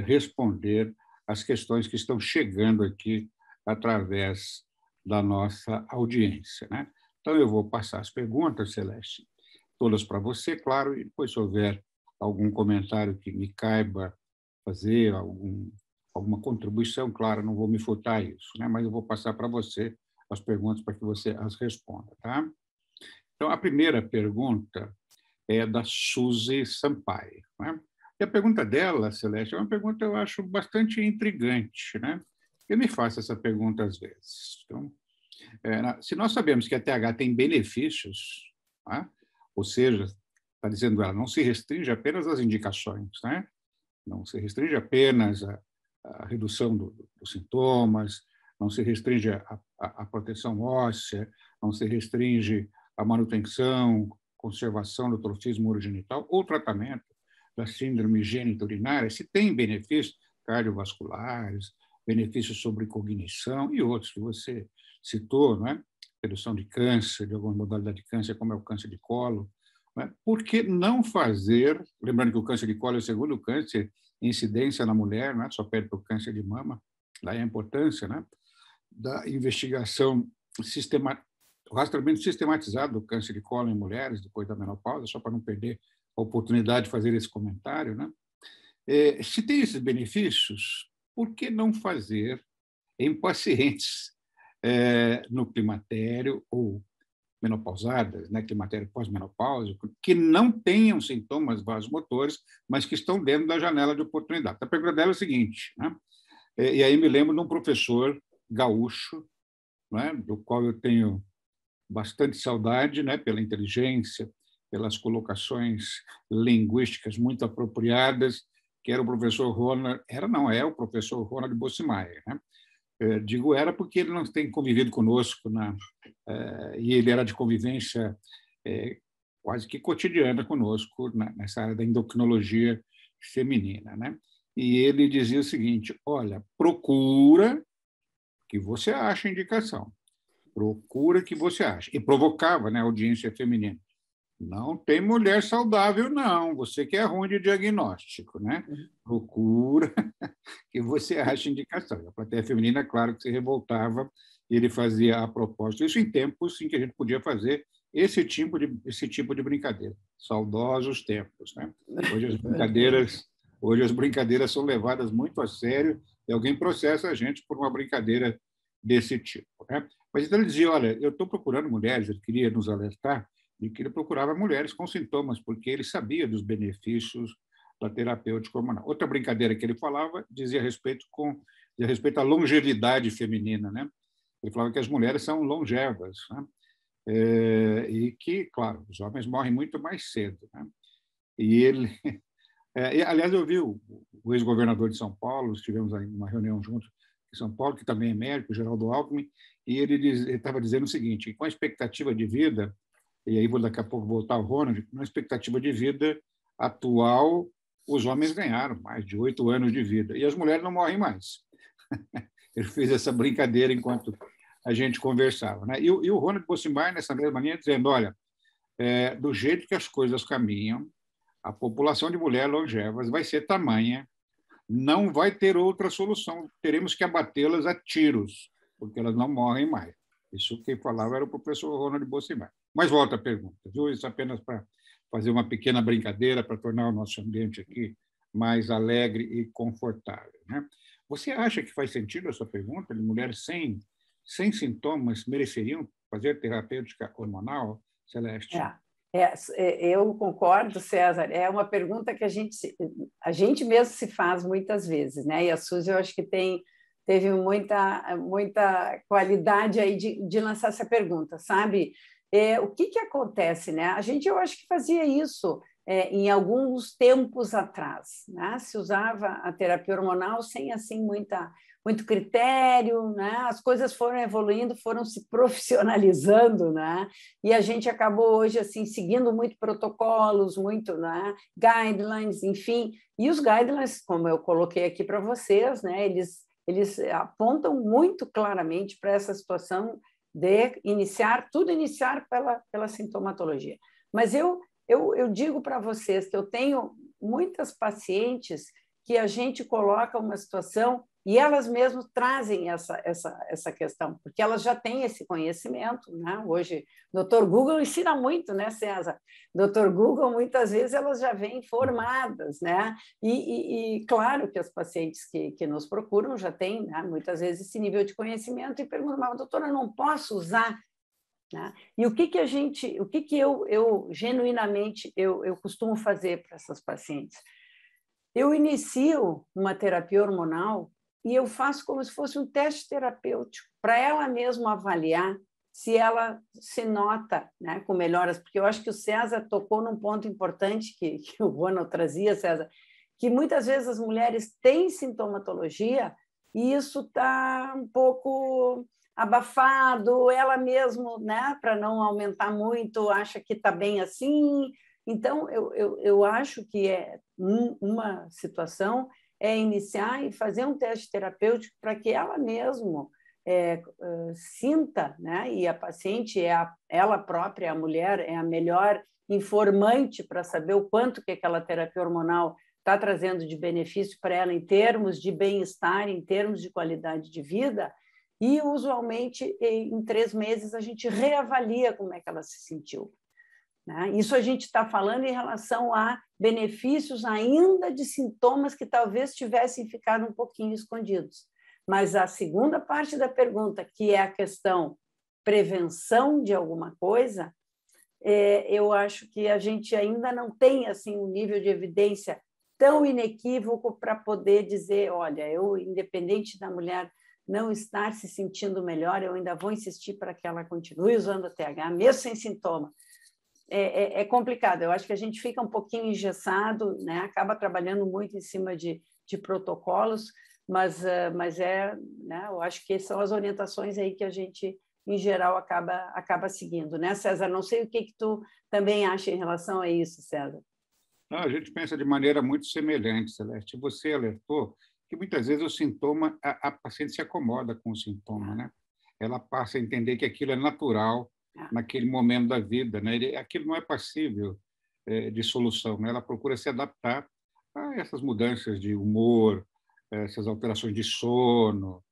responder as questões que estão chegando aqui através da nossa audiência, né? Então, eu vou passar as perguntas, Celeste, todas para você, claro, e depois, se houver algum comentário que me caiba fazer, alguma contribuição, claro, não vou me furtar isso, né? Mas eu vou passar para você as perguntas para que você as responda, tá? Então, a primeira pergunta é da Suzy Sampaio, né? E a pergunta dela, Celeste, é uma pergunta, eu acho, bastante intrigante, né? Eu me faço essa pergunta às vezes. Então, se nós sabemos que a TH tem benefícios, né? Ou seja, está dizendo ela, não se restringe apenas às indicações, né? Não se restringe apenas à redução dos sintomas, não se restringe à proteção óssea, não se restringe à manutenção, conservação do trofismo urogenital ou tratamento da síndrome genitorinária, se tem benefícios cardiovasculares, benefícios sobre cognição e outros que você citou, não é? Redução de câncer, de alguma modalidade de câncer, como é o câncer de colo. Não é? Por que não fazer, lembrando que o câncer de colo é o segundo câncer em incidência na mulher, não é? Só perde para o câncer de mama, daí a importância, né? Da investigação o rastreamento sistematizado do câncer de colo em mulheres depois da menopausa, só para não perder a oportunidade de fazer esse comentário, né? Se tem esses benefícios, por que não fazer em pacientes no climatério ou menopausadas, né, climatério pós-menopáusico, que não tenham sintomas vasomotores, mas que estão dentro da janela de oportunidade? A pergunta dela é a seguinte, né? E aí me lembro de um professor gaúcho, né, do qual eu tenho bastante saudade, né, pela inteligência, pelas colocações linguísticas muito apropriadas, que era o professor Ronald, é o professor Ronald Bossemeyer, né? Digo era porque ele não tem convivido conosco, e ele era de convivência quase que cotidiana conosco nessa área da endocrinologia feminina, né? E ele dizia o seguinte, olha, procura que você ache indicação, procura que você ache. E provocava, né, a audiência feminina. Não tem mulher saudável, não. Você que é ruim de diagnóstico, né? Procura que você ache indicação. A plateia feminina, claro que se revoltava, e ele fazia a propósito. Isso em tempos em que a gente podia fazer esse tipo de brincadeira. Saudosos tempos, né? Hoje as brincadeiras são levadas muito a sério e alguém processa a gente por uma brincadeira desse tipo, né? Mas então ele dizia, olha, eu estou procurando mulheres, ele queria nos alertar de que ele procurava mulheres com sintomas, porque ele sabia dos benefícios da terapêutica hormonal. Outra brincadeira que ele falava dizia respeito à longevidade feminina, né? Ele falava que as mulheres são longevas, né? E que, claro, os homens morrem muito mais cedo, né? E ele... aliás, eu vi o ex-governador de São Paulo, estivemos aí numa reunião juntos em São Paulo, que também é médico, Geraldo Alckmin, e ele estava dizendo o seguinte, com a expectativa de vida, e aí vou daqui a pouco voltar ao Ronald, na expectativa de vida atual, os homens ganharam mais de 8 anos de vida, e as mulheres não morrem mais. Ele fez essa brincadeira enquanto a gente conversava, né? E o Ronald Bossemeyer, nessa mesma linha, dizendo, olha, do jeito que as coisas caminham, a população de mulheres longevas vai ser tamanha, não vai ter outra solução, teremos que abatê-las a tiros, porque elas não morrem mais. Isso quem falava era o professor Ronald Bossemeyer. Mas volta a pergunta, viu? Isso apenas para fazer uma pequena brincadeira, para tornar o nosso ambiente aqui mais alegre e confortável, né? Você acha que faz sentido essa pergunta? De mulheres sem sintomas mereceriam fazer terapêutica hormonal, Celeste?
Eu concordo, César. É uma pergunta que a gente mesmo se faz muitas vezes, né? E a Suzy, eu acho que teve muita qualidade aí de lançar essa pergunta, sabe? O que acontece, né? Eu acho que fazia isso em alguns tempos atrás, né? Se usava a terapia hormonal sem assim muito critério, né? As coisas foram evoluindo, foram se profissionalizando, né? E a gente acabou hoje assim seguindo muito protocolos, muito, né? Guidelines, enfim. E os guidelines, como eu coloquei aqui para vocês, né? Eles apontam muito claramente para essa situação de iniciar pela sintomatologia. Mas eu digo para vocês que eu tenho muitas pacientes que a gente coloca uma situação e elas mesmas trazem essa questão, porque elas já têm esse conhecimento, né? Hoje, o Dr. Google ensina muito, né, César? Dr. Google, muitas vezes, elas já vêm formadas, né? E claro que as pacientes que nos procuram já têm, né, muitas vezes, esse nível de conhecimento e perguntam, mas, doutora, eu não posso usar, né? E o que eu genuinamente eu costumo fazer para essas pacientes? Eu inicio uma terapia hormonal e eu faço como se fosse um teste terapêutico para ela mesma avaliar se ela se nota, né, com melhoras, porque eu acho que o César tocou num ponto importante que o Ronald trazia, César, que muitas vezes as mulheres têm sintomatologia e isso está um pouco abafado, ela mesma, né, para não aumentar muito, acha que está bem assim. Então, eu acho que uma situação é iniciar e fazer um teste terapêutico para que ela mesma sinta, né? E a paciente, ela própria, a mulher, é a melhor informante para saber o quanto que aquela terapia hormonal está trazendo de benefício para ela em termos de bem-estar, em termos de qualidade de vida. E, usualmente, em 3 meses, a gente reavalia como é que ela se sentiu. Isso a gente está falando em relação a benefícios ainda de sintomas que talvez tivessem ficado um pouquinho escondidos. Mas a segunda parte da pergunta, que é a questão prevenção de alguma coisa, eu acho que a gente ainda não tem assim um nível de evidência tão inequívoco para poder dizer, olha, independente da mulher não estar se sentindo melhor, eu ainda vou insistir para que ela continue usando a TH, mesmo sem sintoma. É complicado, eu acho que a gente fica um pouquinho engessado, né? Acaba trabalhando muito em cima de protocolos, mas né? Eu acho que são as orientações aí que a gente, em geral, acaba seguindo, né, César? Não sei o que tu também acha em relação a isso, César.
Não, a gente pensa de maneira muito semelhante, Celeste. Você alertou que muitas vezes o sintoma, a paciente se acomoda com o sintoma, né? Ela passa a entender que aquilo é natural naquele momento da vida, né? Aquilo não é passível de solução, né? Ela procura se adaptar a essas mudanças de humor, essas alterações de sono,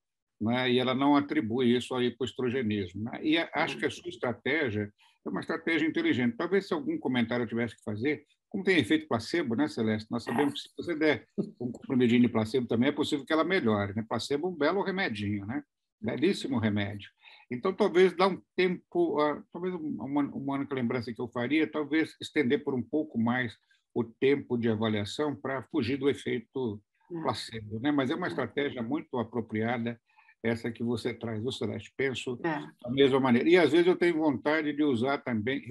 né? E ela não atribui isso ao hipoestrogenismo, né? E acho que a sua estratégia é uma estratégia inteligente. Talvez se algum comentário eu tivesse que fazer, como tem efeito placebo, né, Celeste? Nós sabemos que se você der um comprimidinho de placebo também é possível que ela melhore, né? Placebo é um belo remedinho, né? Belíssimo remédio. Então, talvez dar um tempo, talvez uma única lembrança que eu faria, talvez estender por um pouco mais o tempo de avaliação para fugir do efeito placebo, né? Mas é uma estratégia muito apropriada essa que você traz, o Celeste. Penso da mesma maneira. E, às vezes, eu tenho vontade de usar também,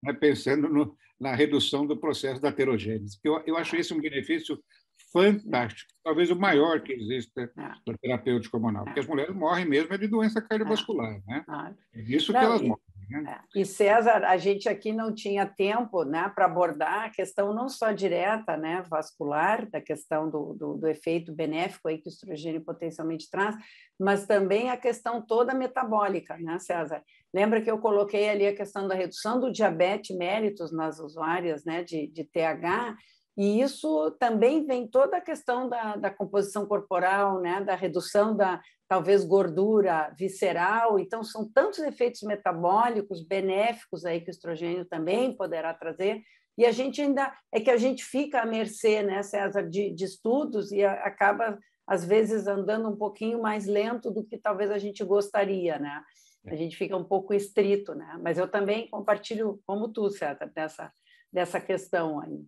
né, pensando na redução do processo da aterogênese. Eu acho esse um benefício fantástico, talvez o maior que exista no terapêutico hormonal, porque as mulheres morrem mesmo de doença cardiovascular, né? É isso que elas morrem. Né?
E, César, a gente aqui não tinha tempo, né, para abordar a questão não só direta, né, vascular, da questão do efeito benéfico aí que o estrogênio potencialmente traz, mas também a questão toda metabólica, né, César? Lembra que eu coloquei ali a questão da redução do diabetes mellitus nas usuárias, né, de TH, e isso também vem toda a questão da composição corporal, né, da redução da, talvez, gordura visceral. Então, são tantos efeitos metabólicos benéficos aí que o estrogênio também poderá trazer, E a gente ainda é que a gente fica à mercê, né, César, de estudos e acaba às vezes andando um pouquinho mais lento do que talvez a gente gostaria, né? A gente fica um pouco estrito, né? Mas eu também compartilho como tu, César, dessa questão aí.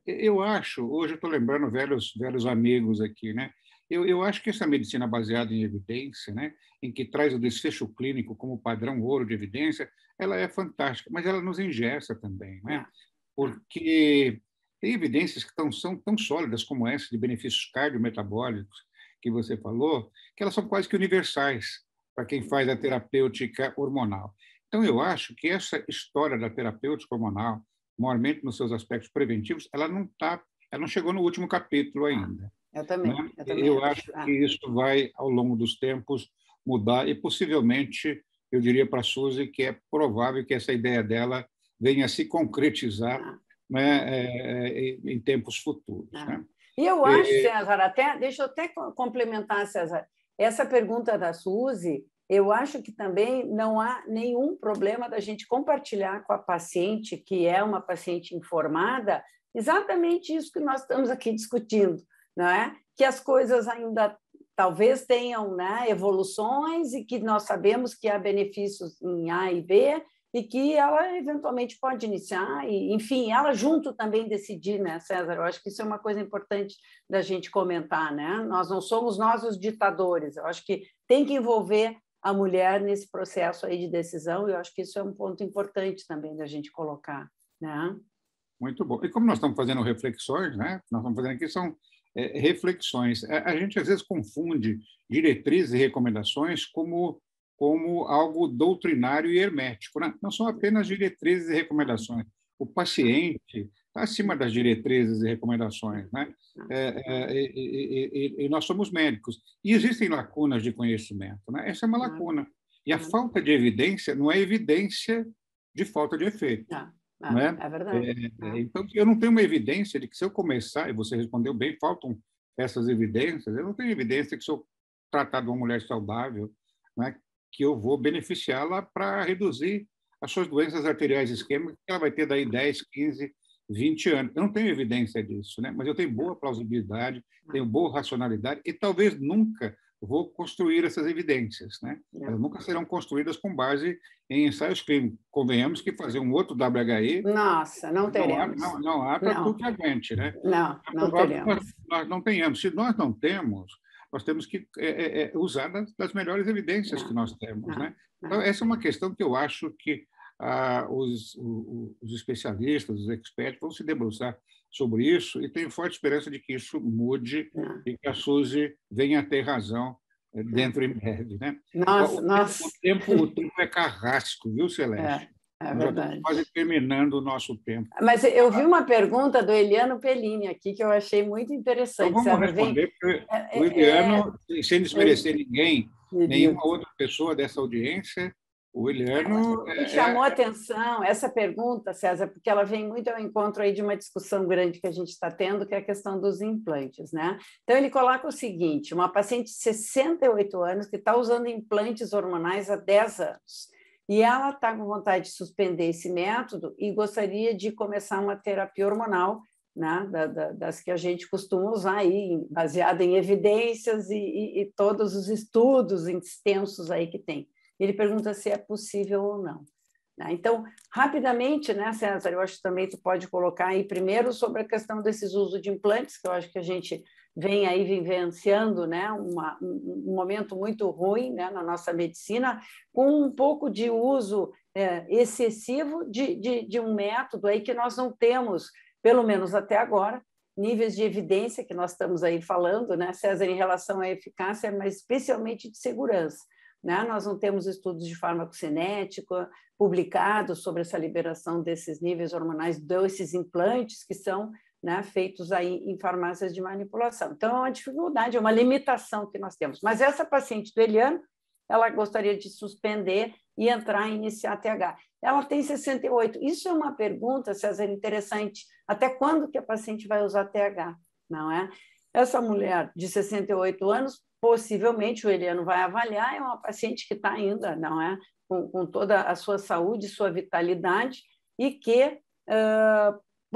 Eu acho, hoje eu estou lembrando velhos amigos aqui, né? Eu acho que essa medicina baseada em evidência, né, em que traz o desfecho clínico como padrão ouro de evidência, ela é fantástica, mas ela nos engessa também, né? Porque tem evidências que são tão sólidas como essa de benefícios cardiometabólicos que você falou, que elas são quase que universais para quem faz a terapêutica hormonal. Então, eu acho que essa história da terapêutica hormonal, maiormente nos seus aspectos preventivos, ela não chegou no último capítulo ainda.
Eu também.
Né?
Eu também
eu acho que isso vai, ao longo dos tempos, mudar e, possivelmente, eu diria para a Suzy que é provável que essa ideia dela venha a se concretizar né, em tempos futuros. Né?
E eu acho, César, deixa eu até complementar, César, essa pergunta da Suzy, eu acho que também não há nenhum problema da gente compartilhar com a paciente, que é uma paciente informada, exatamente isso que nós estamos aqui discutindo, não é? Que as coisas ainda talvez tenham, né, evoluções e que nós sabemos que há benefícios em A e B e que ela eventualmente pode iniciar e, enfim, ela junto também decidir, né, César? Eu acho que isso é uma coisa importante da gente comentar, né? Nós não somos nós os ditadores. Eu acho que tem que envolver a mulher nesse processo aí de decisão e eu acho que isso é um ponto importante também da gente colocar, né?
Muito bom. E como nós estamos fazendo reflexões, né? Nós estamos fazendo aqui são reflexões. A gente às vezes confunde diretrizes e recomendações como algo doutrinário e hermético. Né? Não são apenas diretrizes e recomendações. O paciente está acima das diretrizes e recomendações. Né? E nós somos médicos. E existem lacunas de conhecimento. Né? Essa é uma lacuna. E a falta de evidência não é evidência de falta de efeito. Não é?
É verdade.
Então, eu não tenho uma evidência de que se eu começar, e você respondeu bem, faltam essas evidências, eu não tenho evidência que se eu tratar de uma mulher saudável, né, que eu vou beneficiá-la para reduzir as suas doenças arteriais isquêmicas, que ela vai ter daí 10, 15, 20 anos. Eu não tenho evidência disso, né? Mas eu tenho boa plausibilidade, tenho boa racionalidade e talvez nunca vou construir essas evidências, né? Elas nunca serão construídas com base em ensaios clínicos. Convenhamos que fazer um outro WHI...
Nossa, não teremos.
Não há para tudo que aguente, né?
Não teremos.
Nós não tenhamos. Se nós não temos, nós temos que usar das melhores evidências que nós temos, né? Então, essa é uma questão que eu acho que os especialistas, os experts vão se debruçar sobre isso e tenho forte esperança de que isso mude e que a Suzy venha a ter razão dentro em breve, né?
Nossa.
O tempo é carrasco, viu, Celeste?
É
Nós já estamos quase terminando o nosso tempo.
Mas eu vi uma pergunta do Eliano Pellini aqui que eu achei muito interessante.
Então vamos responder, porque o Eliano, sem desmerecer ninguém, nenhuma outra pessoa dessa audiência, o Eliano...
Me chamou a atenção essa pergunta, César, porque ela vem muito ao encontro aí de uma discussão grande que a gente está tendo, que é a questão dos implantes, né? Então, ele coloca o seguinte, uma paciente de 68 anos que está usando implantes hormonais há 10 anos, e ela está com vontade de suspender esse método e gostaria de começar uma terapia hormonal, né, das que a gente costuma usar aí, baseada em evidências e todos os estudos extensos aí que tem. Ele pergunta se é possível ou não. Então, rapidamente, né, César, eu acho que também tu pode colocar aí primeiro sobre a questão desses usos de implantes, que eu acho que a gente vem aí vivenciando, né, um momento muito ruim, né, na nossa medicina, com um pouco de uso excessivo de um método aí que nós não temos, pelo menos até agora, níveis de evidência que nós estamos aí falando, né, César, em relação à eficácia, mas especialmente de segurança. Né? Nós não temos estudos de farmacocinética publicados sobre essa liberação desses níveis hormonais, desses implantes que são, né, feitos aí em farmácias de manipulação. Então, é uma dificuldade, é uma limitação que nós temos. Mas essa paciente do Eliano, ela gostaria de suspender e entrar em iniciar TH. Ela tem 68. Isso é uma pergunta, César, interessante. Até quando que a paciente vai usar TH? Não é? Essa mulher de 68 anos, possivelmente o Eliano vai avaliar, é uma paciente que está ainda, não é, com toda a sua saúde, sua vitalidade, e que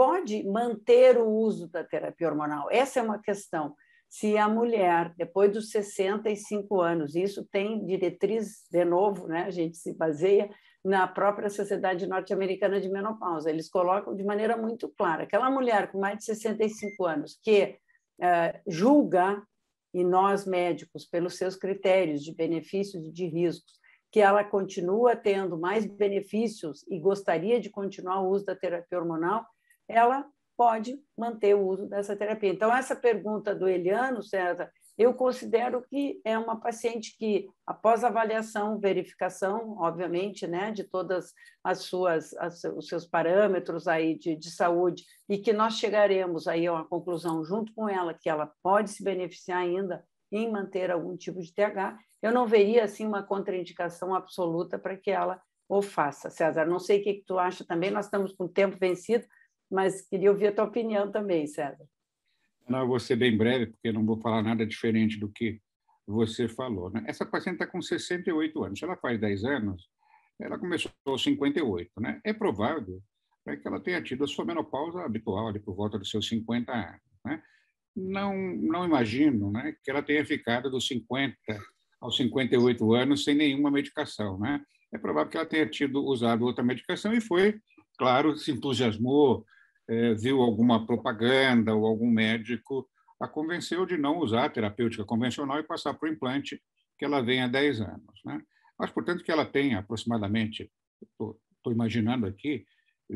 pode manter o uso da terapia hormonal? Essa é uma questão. Se a mulher, depois dos 65 anos, isso tem diretriz, de novo, né? A gente se baseia na própria Sociedade Norte-Americana de Menopausa. Eles colocam de maneira muito clara. Aquela mulher com mais de 65 anos que julga, e nós médicos, pelos seus critérios de benefícios e de riscos, que ela continua tendo mais benefícios e gostaria de continuar o uso da terapia hormonal, ela pode manter o uso dessa terapia. Então, essa pergunta do Eliano, César, eu considero que é uma paciente que, após avaliação, verificação, obviamente, né, de todas os seus parâmetros aí de saúde, e que nós chegaremos aí a uma conclusão junto com ela que ela pode se beneficiar ainda em manter algum tipo de TH, eu não veria assim uma contraindicação absoluta para que ela o faça. César, não sei o que tu acha também, nós estamos com o tempo vencido, mas queria ouvir a tua opinião também, César.
Não, eu vou ser bem breve, porque não vou falar nada diferente do que você falou, né? Essa paciente está com 68 anos. Se ela faz 10 anos, ela começou aos 58, né? É provável, né, que ela tenha tido a sua menopausa habitual, ali por volta dos seus 50 anos, né? Não imagino, né, que ela tenha ficado dos 50 aos 58 anos sem nenhuma medicação, né? É provável que ela tenha usado outra medicação e foi, claro, se entusiasmou, viu alguma propaganda ou algum médico a convenceu de não usar a terapêutica convencional e passar para o implante, que ela vem há 10 anos, né? Mas, portanto, que ela tem aproximadamente, estou imaginando aqui,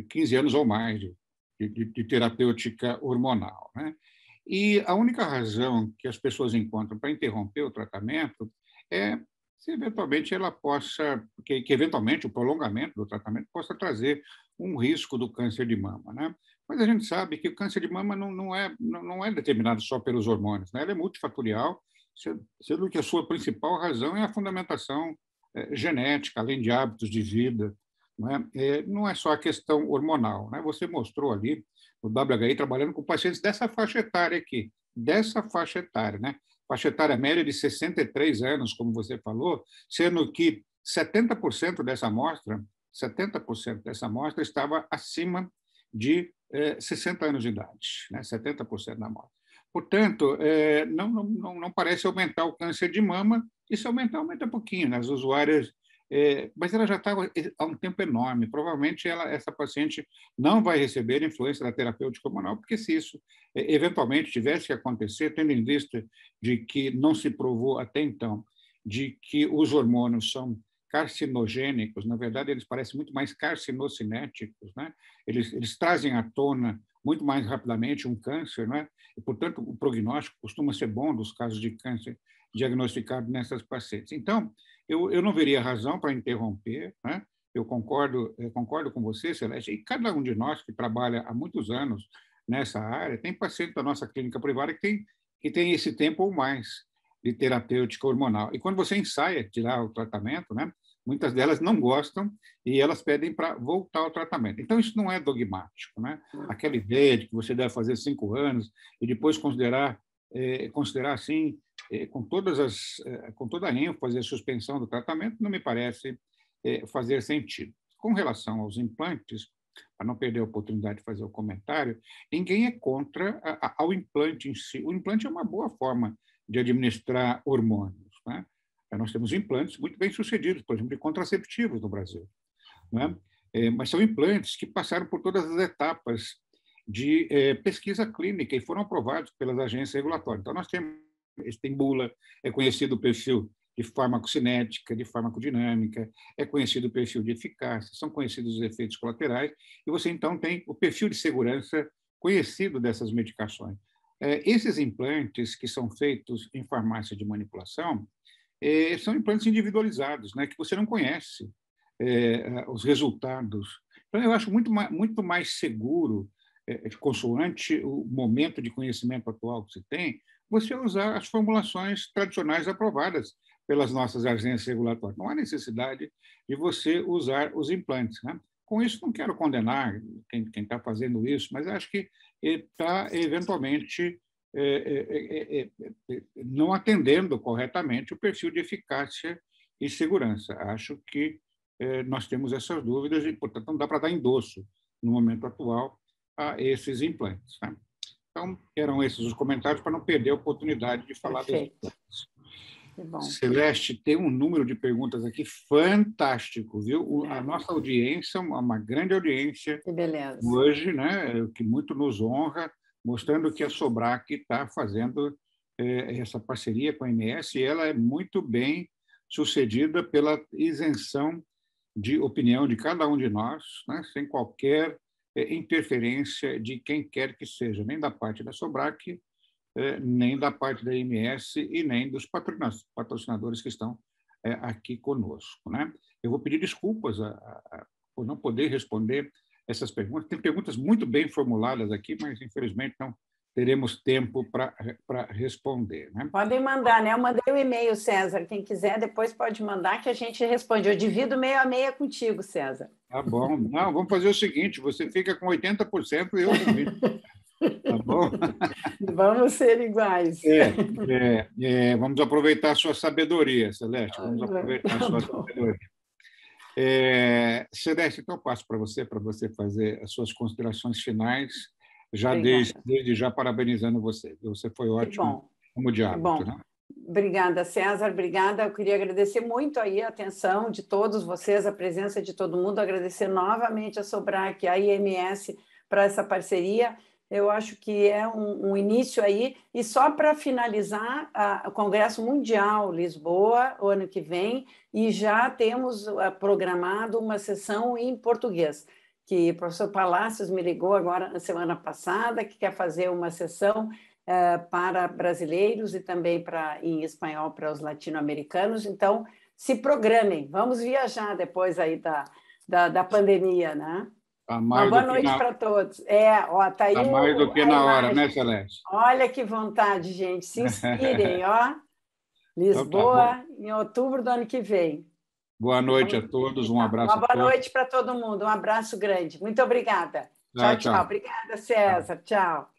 15 anos ou mais de terapêutica hormonal, né? E a única razão que as pessoas encontram para interromper o tratamento é se eventualmente ela possa, que eventualmente o prolongamento do tratamento possa trazer um risco do câncer de mama, né? Mas a gente sabe que o câncer de mama não é determinado só pelos hormônios, né? Ele é multifatorial, sendo que a sua principal razão é a fundamentação genética, além de hábitos de vida, não é só a questão hormonal, né? Você mostrou ali no WHI trabalhando com pacientes dessa faixa etária aqui, né? Faixa etária média de 63 anos, como você falou, sendo que 70% dessa amostra estava acima de 60 anos de idade, né? 70% da amostra. Portanto, não parece aumentar o câncer de mama, e se aumenta pouquinho, né? As usuárias, mas ela já está há um tempo enorme. Provavelmente essa paciente não vai receber influência da terapêutica hormonal, porque se isso eventualmente tivesse que acontecer, tendo em vista de que não se provou até então de que os hormônios são carcinogênicos, na verdade, eles parecem muito mais carcinocinéticos, né? Eles trazem à tona muito mais rapidamente um câncer, né? E, portanto, o prognóstico costuma ser bom dos casos de câncer diagnosticados nessas pacientes. Então, eu não veria razão para interromper, né? Eu concordo com você, Celeste, e cada um de nós que trabalha há muitos anos nessa área, tem paciente da nossa clínica privada que tem esse tempo ou mais de terapêutica hormonal. E quando você ensaia tirar o tratamento, né? Muitas delas não gostam e elas pedem para voltar ao tratamento. Então, isso não é dogmático, né? Aquela ideia de que você deve fazer 5 anos e depois considerar assim, com toda a ênfase, a suspensão do tratamento, não me parece fazer sentido. Com relação aos implantes, para não perder a oportunidade de fazer o comentário, ninguém é contra ao implante em si. O implante é uma boa forma de administrar hormônios, né? Nós temos implantes muito bem sucedidos, por exemplo, de contraceptivos no Brasil, né? Mas são implantes que passaram por todas as etapas de pesquisa clínica e foram aprovados pelas agências regulatórias. Então, nós temos, tem bula, é conhecido o perfil de farmacocinética, de farmacodinâmica, é conhecido o perfil de eficácia, são conhecidos os efeitos colaterais, e você, então, tem o perfil de segurança conhecido dessas medicações. Esses implantes que são feitos em farmácia de manipulação, são implantes individualizados, né, que você não conhece os resultados. Então, eu acho muito mais seguro, consoante o momento de conhecimento atual que se tem, você usar as formulações tradicionais aprovadas pelas nossas agências regulatórias. Não há necessidade de você usar os implantes, né? Com isso, não quero condenar quem está fazendo isso, mas acho que está, eventualmente, não atendendo corretamente o perfil de eficácia e segurança. Acho que nós temos essas dúvidas e, portanto, não dá para dar endosso no momento atual a esses implantes. Né? Então, eram esses os comentários para não perder a oportunidade de falar desses implantes. Celeste, tem um número de perguntas aqui fantástico, viu? A nossa audiência, uma grande audiência hoje, né? Que muito nos honra, mostrando que a Sobrac está fazendo essa parceria com a MS, e ela é muito bem sucedida pela isenção de opinião de cada um de nós, né? Sem qualquer interferência de quem quer que seja, nem da parte da Sobrac, nem da parte da MS e nem dos patrocinadores que estão aqui conosco. Né? Eu vou pedir desculpas por não poder responder essas perguntas. Tem perguntas muito bem formuladas aqui, mas, infelizmente, não teremos tempo para responder. Né?
Podem mandar, né? Eu mandei o e-mail, César. Quem quiser, depois pode mandar que a gente responde. Eu divido meio a meio contigo, César.
Tá bom. Não, vamos fazer o seguinte, você fica com 80% e eu com 20%. Tá bom?
Vamos ser iguais.
Vamos aproveitar a sua sabedoria, Celeste. Vamos aproveitar a sua sabedoria. Celeste, então eu passo para você fazer as suas considerações finais, já desde já parabenizando você. Você foi ótimo como diálogo. Né?
Obrigada, César. Obrigada. Eu queria agradecer muito aí a atenção de todos vocês, a presença de todo mundo, agradecer novamente a Sobrac, a IMS, para essa parceria. Eu acho que é um início aí. E só para finalizar, o Congresso Mundial Lisboa, o ano que vem, e já temos programado uma sessão em português, que o professor Palácios me ligou agora na semana passada, que quer fazer uma sessão para brasileiros e também em espanhol para os latino-americanos. Então, se programem, vamos viajar depois aí da pandemia, né? Uma boa noite para todos. Tá aí
mais do que na hora, né, Celeste?
Olha que vontade, gente. Se inspirem, ó. Lisboa, então, em outubro do ano que vem.
Boa noite a todos, um abraço.
Uma boa noite para todo mundo, um abraço grande. Muito obrigada. Tchau, tchau. Obrigada, César. Tchau.